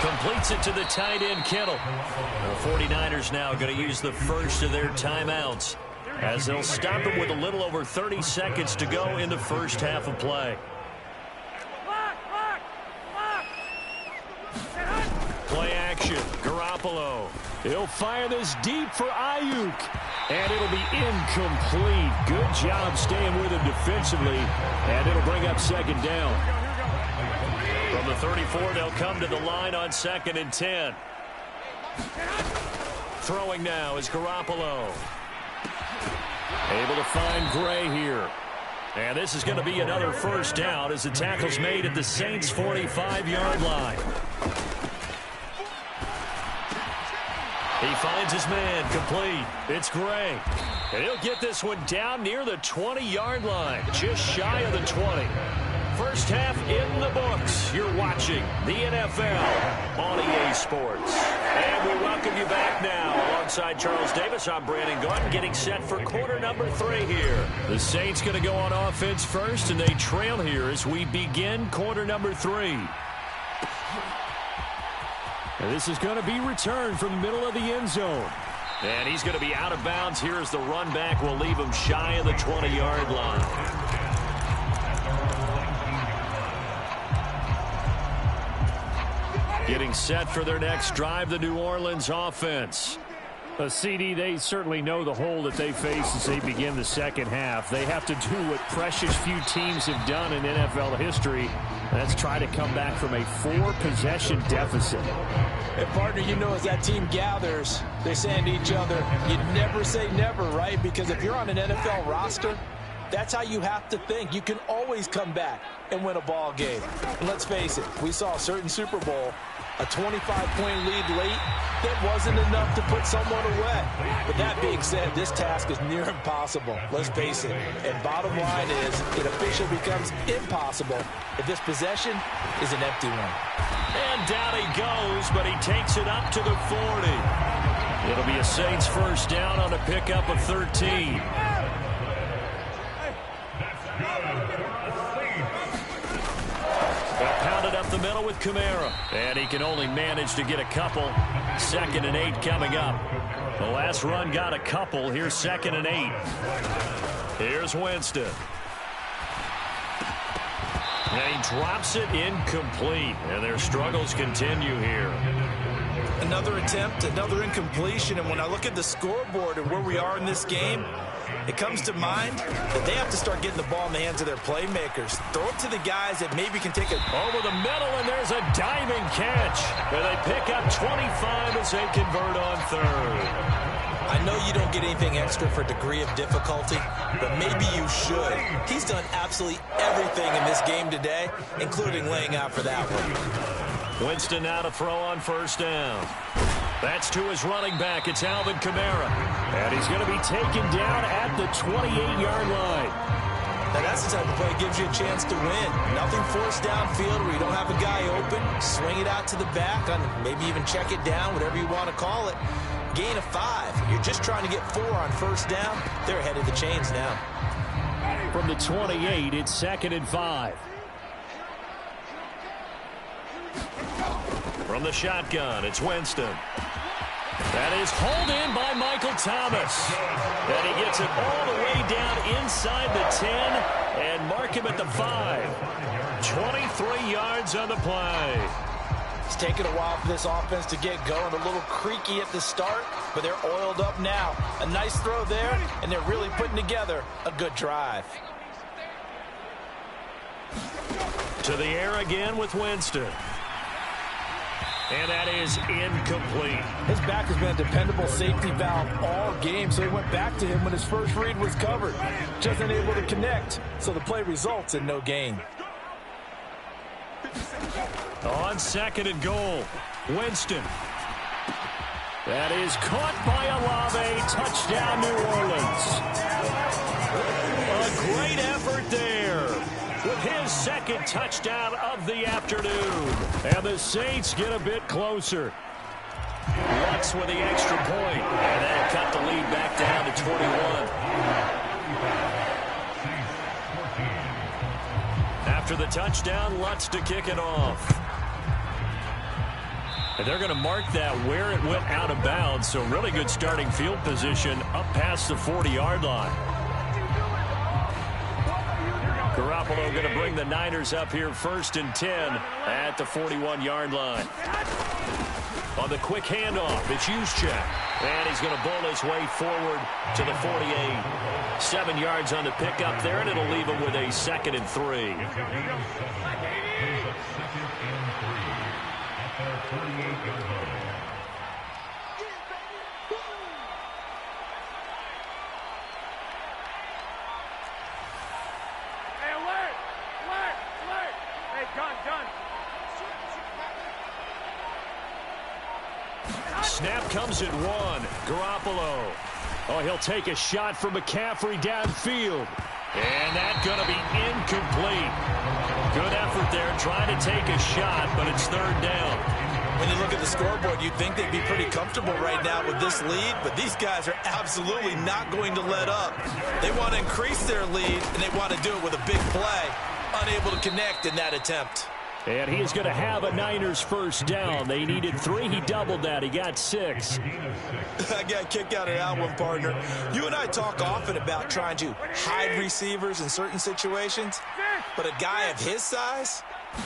Completes it to the tight end, Kittle. The 49ers now going to use the first of their timeouts as they'll stop him with a little over 30 seconds to go in the first half of play. Play action, Garoppolo. He'll fire this deep for Ayuk. And it'll be incomplete. Good job staying with him defensively. And it'll bring up 2nd down. From the 34, they'll come to the line on 2nd and 10. Throwing now is Garoppolo. Able to find Gray here. And this is going to be another first down as the tackle's made at the Saints' 45-yard line. He finds his man complete. It's Gray. And he'll get this one down near the 20-yard line, just shy of the 20. First half in the books. You're watching the NFL on EA Sports. And we welcome you back now. Alongside Charles Davis, I'm Brandon Gordon, getting set for quarter number 3 here. The Saints going to go on offense first, and they trail here as we begin quarter number 3. And this is going to be returned from the middle of the end zone. And he's going to be out of bounds here as the run back will leave him shy of the 20-yard line. Getting set for their next drive, the New Orleans offense. CD, they certainly know the hole that they face as they begin the second half. They have to do what precious few teams have done in NFL history. That's try to come back from a 4-possession deficit. And, partner, you know, as that team gathers, they're saying to each other, you never say never, right? Because if you're on an NFL roster, that's how you have to think. You can always come back and win a ball game. And let's face it, we saw a certain Super Bowl, a 25-point lead late, that wasn't enough to put someone away. But that being said, this task is near impossible. Let's face it. And bottom line is, it officially becomes impossible if this possession is an empty one. And down he goes, but he takes it up to the 40. It'll be a Saints first down on a pickup of 13. Pounded up the middle with Kamara. And he can only manage to get a couple. 2nd and 8 coming up. The last run got a couple. Here's 2nd and 8. Here's Winston. And he drops it incomplete. And their struggles continue here. Another attempt, another incompletion. And when I look at the scoreboard and where we are in this game, it comes to mind that they have to start getting the ball in the hands of their playmakers. Throw it to the guys that maybe can take it over the middle, and there's a diving catch. And they pick up 25 as they convert on 3rd. I know you don't get anything extra for degree of difficulty, but maybe you should. He's done absolutely everything in this game today, including laying out for that one. Winston now to throw on first down. That's to his running back. It's Alvin Kamara. And he's going to be taken down at the 28-yard line. Now that's the type of play that gives you a chance to win. Nothing forced downfield where you don't have a guy open. Swing it out to the back, on maybe even check it down, whatever you want to call it. Gain of 5. You're just trying to get 4 on first down. They're ahead of the chains now. From the 28, it's 2nd and 5. From the shotgun, it's Winston. That is hauled in by Michael Thomas. And he gets it all the way down inside the 10 and mark him at the 5. 23 yards on the play. It's taken a while for this offense to get going. A little creaky at the start, but they're oiled up now. A nice throw there, and they're really putting together a good drive. To the air again with Winston. And that is incomplete. His back has been a dependable safety valve all game, so he went back to him when his first read was covered. Just unable to connect, so the play results in no gain. On 2nd and goal, Winston. That is caught by Olave. Touchdown, New Orleans. A great effort there with his 2nd touchdown of the afternoon. And the Saints get a bit closer. Lutz with the extra point. And that'll cut the lead back down to 21. After the touchdown, Lutz to kick it off. And they're going to mark that where it went out of bounds. So really good starting field position up past the 40-yard line. Garoppolo going to bring the Niners up here 1st and 10 at the 41-yard line. On the quick handoff, it's Juszczyk. And he's going to bowl his way forward to the 48. 7 yards on the pickup there, and it'll leave him with a 2nd and 3. snap comes at 1. Garoppolo. Oh, he'll take a shot from McCaffrey downfield. And that's going to be incomplete. Good effort there trying to take a shot, but it's 3rd down. When you look at the scoreboard, you'd think they'd be pretty comfortable right now with this lead, but these guys are absolutely not going to let up. They want to increase their lead, and they want to do it with a big play. Unable to connect in that attempt. And he is going to have a Niners first down. They needed 3. He doubled that. He got 6. I got a kick out of that one, partner. You and I talk often about trying to hide receivers in certain situations, but a guy of his size,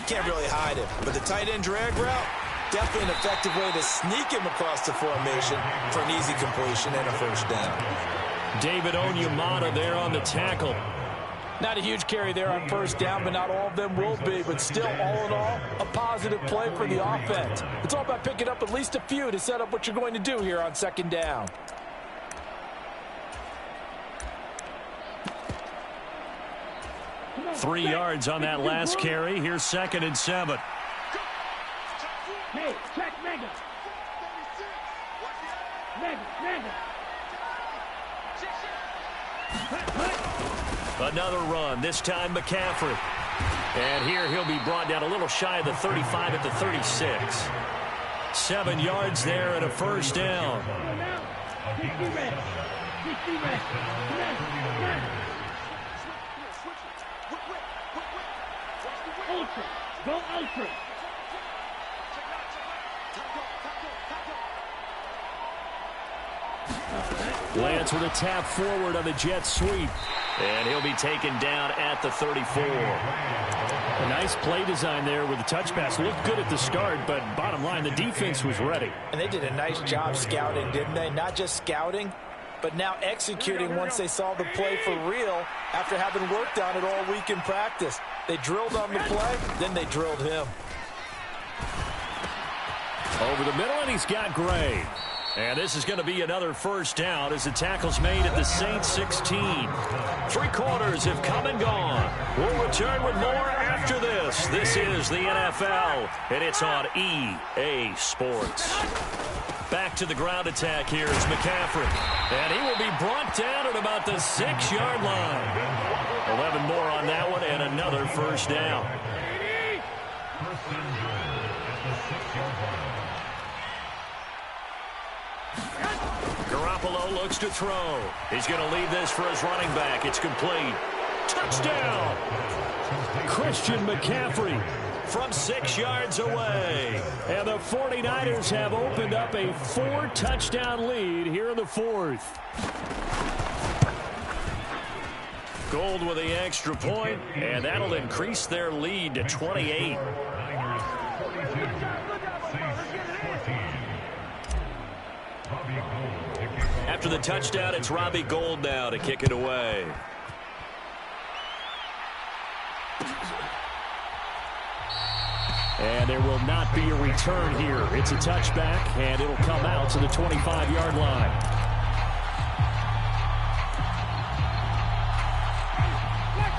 can't really hide him. But the tight end drag route, definitely an effective way to sneak him across the formation for an easy completion and a first down. David Onyemata there on the tackle. Not a huge carry there on first down, but not all of them will be. But still, all in all, a positive play for the offense. It's all about picking up at least a few to set up what you're going to do here on 2nd down. Three yards on that last carry. Here's 2nd and 7. Hey, check Mega. Mega. Another run, this time McCaffrey. And here he'll be brought down a little shy of the 35 at the 36. 7 yards there and a first down. Ultra. Go ultra. Lance with a tap forward on the jet sweep. And he'll be taken down at the 34. A nice play design there with the touch pass. Looked good at the start, but bottom line, the defense was ready. And they did a nice job scouting, didn't they? Not just scouting, but now executing once they saw the play for real after having worked on it all week in practice. They drilled on the play, then they drilled him. Over the middle, and he's got Gray. And this is going to be another first down as the tackle's made at the Saints 16. 3 quarters have come and gone. We'll return with more after this. This is the NFL, and it's on EA Sports. Back to the ground attack here is McCaffrey. And he will be brought down at about the 6-yard line. 11 more on that one, and another first down. Garoppolo looks to throw. He's going to leave this for his running back. It's complete. Touchdown! Christian McCaffrey from 6 yards away. And the 49ers have opened up a 4-touchdown lead here in the 4th. Gold with the extra point, and that'll increase their lead to 28. After the touchdown, it's Robbie Gould now to kick it away. And there will not be a return here. It's a touchback, and it'll come out to the 25-yard line.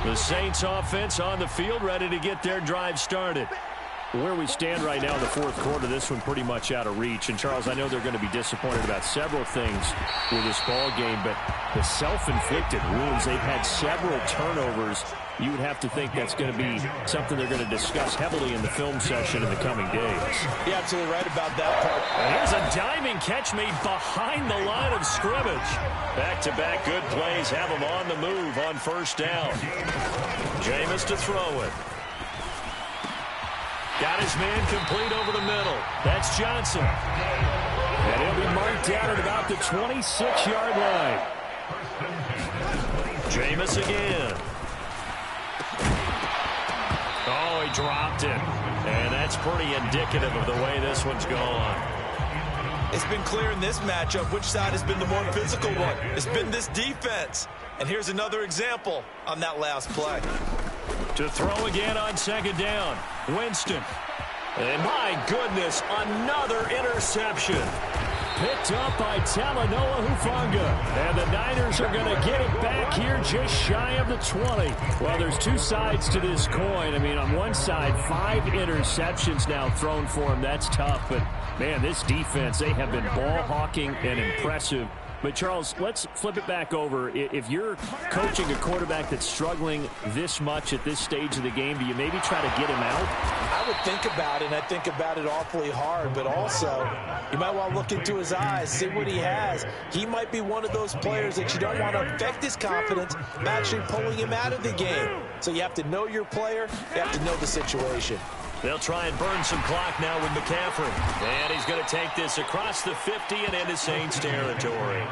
The Saints offense on the field, ready to get their drive started. Where we stand right now in the 4th quarter, this one pretty much out of reach. And, Charles, I know they're going to be disappointed about several things with this ball game, but the self-inflicted wounds, they've had several turnovers. You would have to think that's going to be something they're going to discuss heavily in the film session in the coming days. You're absolutely right about that part. And here's a diving catch made behind the line of scrimmage. Back-to-back good plays have them on the move on first down. Jameis to throw it. Got his man complete over the middle. That's Johnson. And he'll be marked down at about the 26-yard line. Jameis again. Oh, he dropped it. And that's pretty indicative of the way this one's gone. It's been clear in this matchup which side has been the more physical one. It's been this defense. And here's another example on that last play. To throw again on second down. Winston. And my goodness, another interception. Picked up by Talanoa Hufanga. And the Niners are going to get it back here just shy of the 20. Well, there's two sides to this coin. I mean, on one side, 5 interceptions now thrown for him. That's tough. But Man, this defense, they have been ball hawking and impressive. But, Charles, let's flip it back over. If you're coaching a quarterback that's struggling this much at this stage of the game, do you maybe try to get him out? I would think about it, and I think about it awfully hard. But also, you might want to look into his eyes, see what he has. He might be one of those players that you don't want to affect his confidence by actually pulling him out of the game. So you have to know your player. You have to know the situation. They'll try and burn some clock now with McCaffrey. And he's going to take this across the 50 and into Saints territory.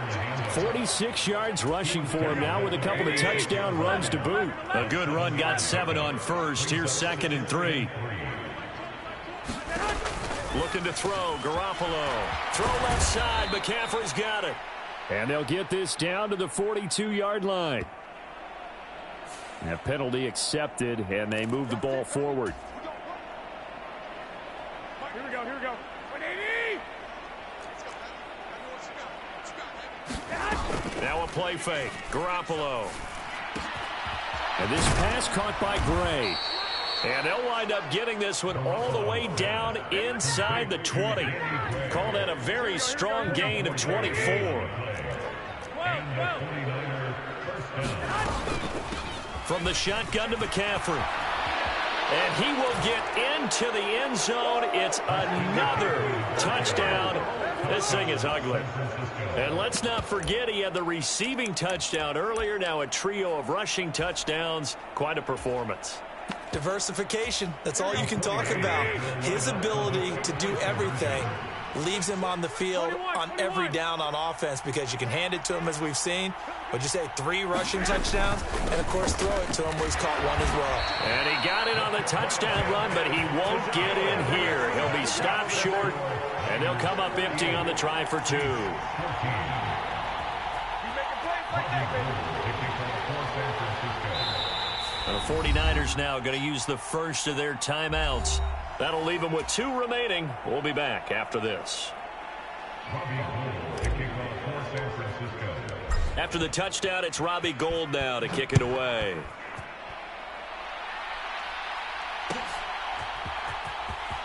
46 yards rushing for him now with a couple of touchdown runs to boot. A good run, got 7 on first. Here's 2nd and 3. Looking to throw, Garoppolo. Throw left side, McCaffrey's got it. And they'll get this down to the 42-yard line. And a penalty accepted, and they move the ball forward. Here we go, here we go. 180! Now a play fake. Garoppolo. And this pass caught by Gray. And they'll wind up getting this one all the way down inside the 20. Call that a very strong gain of 24. From the shotgun to McCaffrey. And he will get into the end zone. It's another touchdown. This thing is ugly. And let's not forget he had the receiving touchdown earlier. Now a trio of rushing touchdowns. Quite a performance. Diversification. That's all you can talk about. His ability to do everything leaves him on the field on every down on offense because you can hand it to him as we've seen. Would you say 3 rushing touchdowns? And, of course, throw it to him where he's caught 1 as well. And he got it on the touchdown run, but he won't get in here. He'll be stopped short, and they'll come up empty on the try for 2. The 49ers now going to use the first of their timeouts. That'll leave them with 2 remaining. We'll be back after this. After the touchdown, it's Robbie Gould now to kick it away.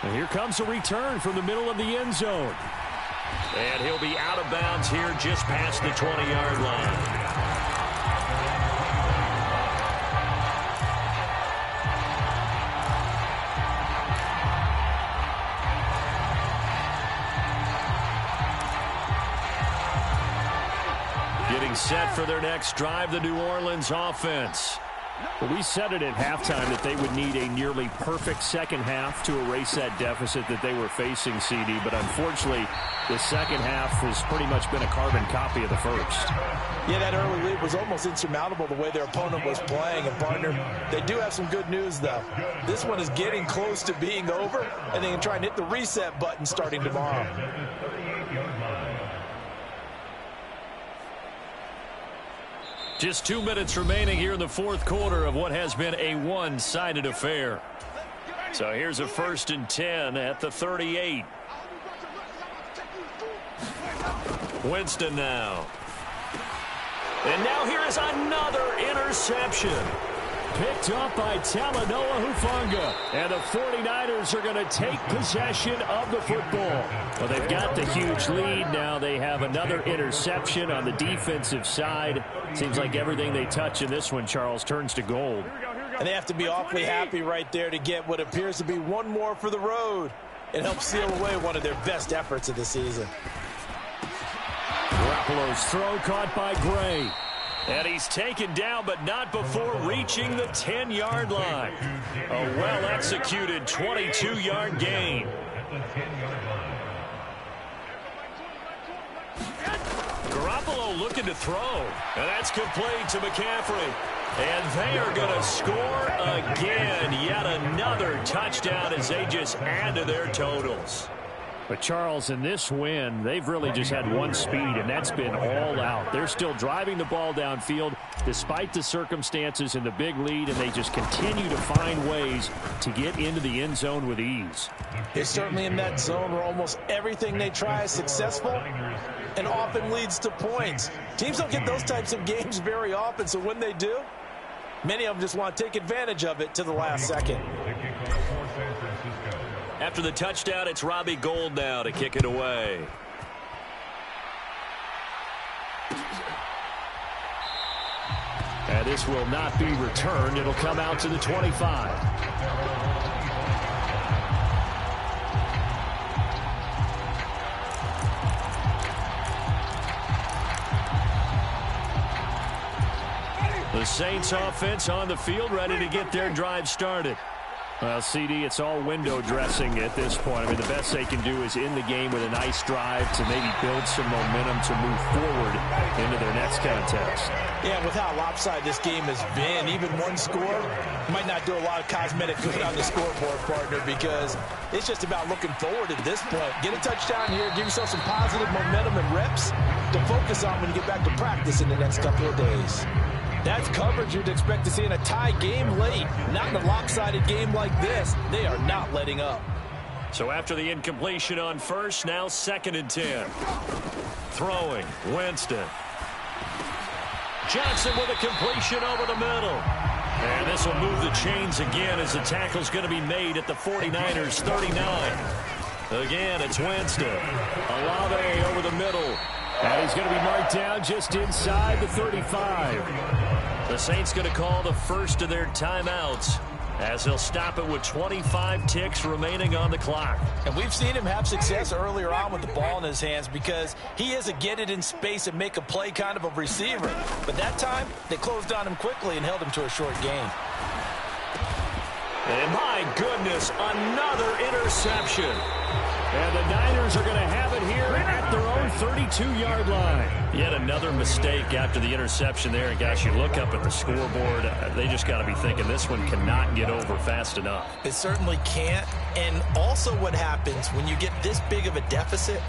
And here comes a return from the middle of the end zone. And he'll be out of bounds here just past the 20-yard line. Getting set for their next drive, the New Orleans offense. Well, we said it at halftime that they would need a nearly perfect second half to erase that deficit that they were facing, CD. But unfortunately, the second half has pretty much been a carbon copy of the first. Yeah, that early lead was almost insurmountable the way their opponent was playing. And, partner, they do have some good news, though. This one is getting close to being over, and they can try and hit the reset button starting tomorrow. Just 2 minutes remaining here in the fourth quarter of what has been a one-sided affair. So here's a 1st and 10 at the 38. Winston now. And now here is another interception. Picked up by Talanoa Hufanga. And the 49ers are going to take possession of the football. Well, they've got the huge lead. Now they have another interception on the defensive side. Seems like everything they touch in this one, Charles, turns to gold. And they have to be awfully happy right there to get what appears to be one more for the road. It helps seal away one of their best efforts of the season. Garoppolo's throw caught by Gray. And he's taken down, but not before reaching the 10-yard line. A well-executed 22-yard gain. Garoppolo looking to throw. And that's complete to McCaffrey. And they are going to score again. Yet another touchdown as they just add to their totals. But, Charles, in this win, they've really just had one speed, and that's been all out. They're still driving the ball downfield despite the circumstances and the big lead, and they just continue to find ways to get into the end zone with ease. They're certainly in that zone where almost everything they try is successful and often leads to points. Teams don't get those types of games very often, so when they do, many of them just want to take advantage of it to the last second. After after the touchdown, it's Robbie Gould now to kick it away. And this will not be returned. It'll come out to the 25. The Saints offense on the field, ready to get their drive started. Well, CD, it's all window dressing at this point. I mean, the best they can do is in the game with a nice drive to maybe build some momentum to move forward into their next contest. Yeah, with how lopsided this game has been, even one score might not do a lot of cosmetic good on the scoreboard, partner, because it's just about looking forward at this point. Get a touchdown here, give yourself some positive momentum and reps to focus on when you get back to practice in the next couple of days. That's coverage you'd expect to see in a tie game late. Not in a lopsided game like this. They are not letting up. So after the incompletion on first, now 2nd and 10. Throwing, Winston. Johnson with a completion over the middle. And this will move the chains again as the tackle's going to be made at the 49ers 39. Again, it's Winston. Olave over the middle. And he's going to be marked down just inside the 35. The Saints going to call the first of their timeouts as they'll stop it with 25 ticks remaining on the clock. And we've seen him have success earlier on with the ball in his hands because he is a get it in space and make a play kind of a receiver. But that time, they closed on him quickly and held him to a short gain. And my goodness, another interception. And the Niners are going to have it here at their own 32-yard line. Yet another mistake after the interception there. And, gosh, you look up at the scoreboard. They just got to be thinking this one cannot get over fast enough. It certainly can't. And also what happens when you get this big of a deficit,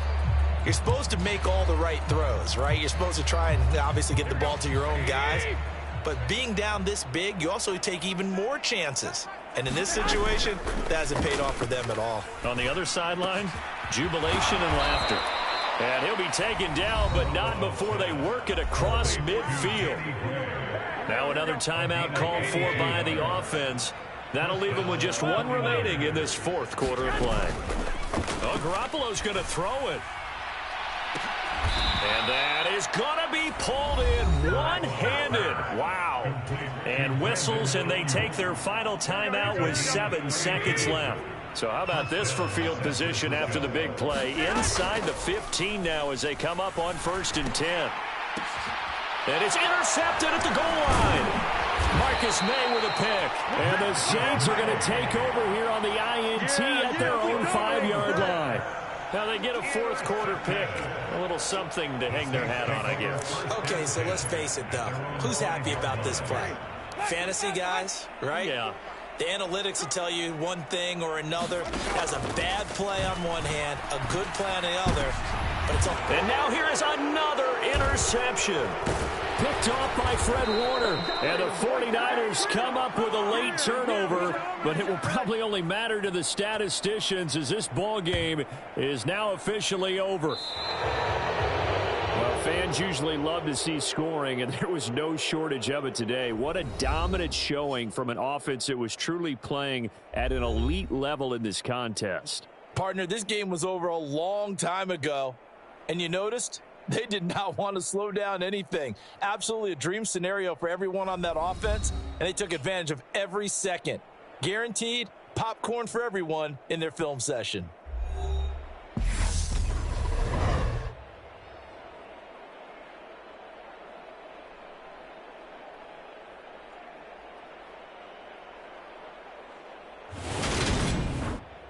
you're supposed to make all the right throws, right? You're supposed to try and obviously get the ball to your own guys. But being down this big, you also take even more chances. And in this situation, that hasn't paid off for them at all. On the other sideline, jubilation and laughter. And he'll be taken down, but not before they work it across midfield. Now another timeout called for by the offense. That'll leave them with just one remaining in this 4th quarter of play. Oh, Garoppolo's going to throw it. And that is going to be pulled in one-handed. Wow. And whistles, and they take their final timeout with 7 seconds left. So how about this for field position after the big play? Inside the 15 now as they come up on 1st and 10. And it's intercepted at the goal line. Marcus May with a pick. And the Saints are going to take over here on the INT at their own 5-yard line. Now they get a 4th quarter pick. A little something to hang their hat on, I guess. Okay, so let's face it, though. Who's happy about this play? Fantasy guys, right? Yeah. The analytics will tell you one thing or another. Has a bad play on one hand, a good play on the other. But it's all. And now here is another interception. Picked off by Fred Warner. And the 49ers come up with a late turnover, but it will probably only matter to the statisticians as this ball game is now officially over. Well, fans usually love to see scoring, and there was no shortage of it today. What a dominant showing from an offense that was truly playing at an elite level in this contest. Partner, this game was over a long time ago, and you noticed they did not want to slow down anything. Absolutely a dream scenario for everyone on that offense, and they took advantage of every second. Guaranteed popcorn for everyone in their film session.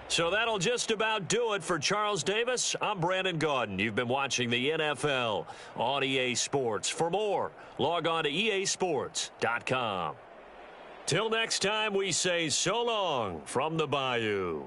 So that'll just about do it for Charles Davis. I'm Brandon Gaudin. You've been watching the NFL on EA Sports. For more, log on to easports.com. Till next time, we say so long from the Bayou.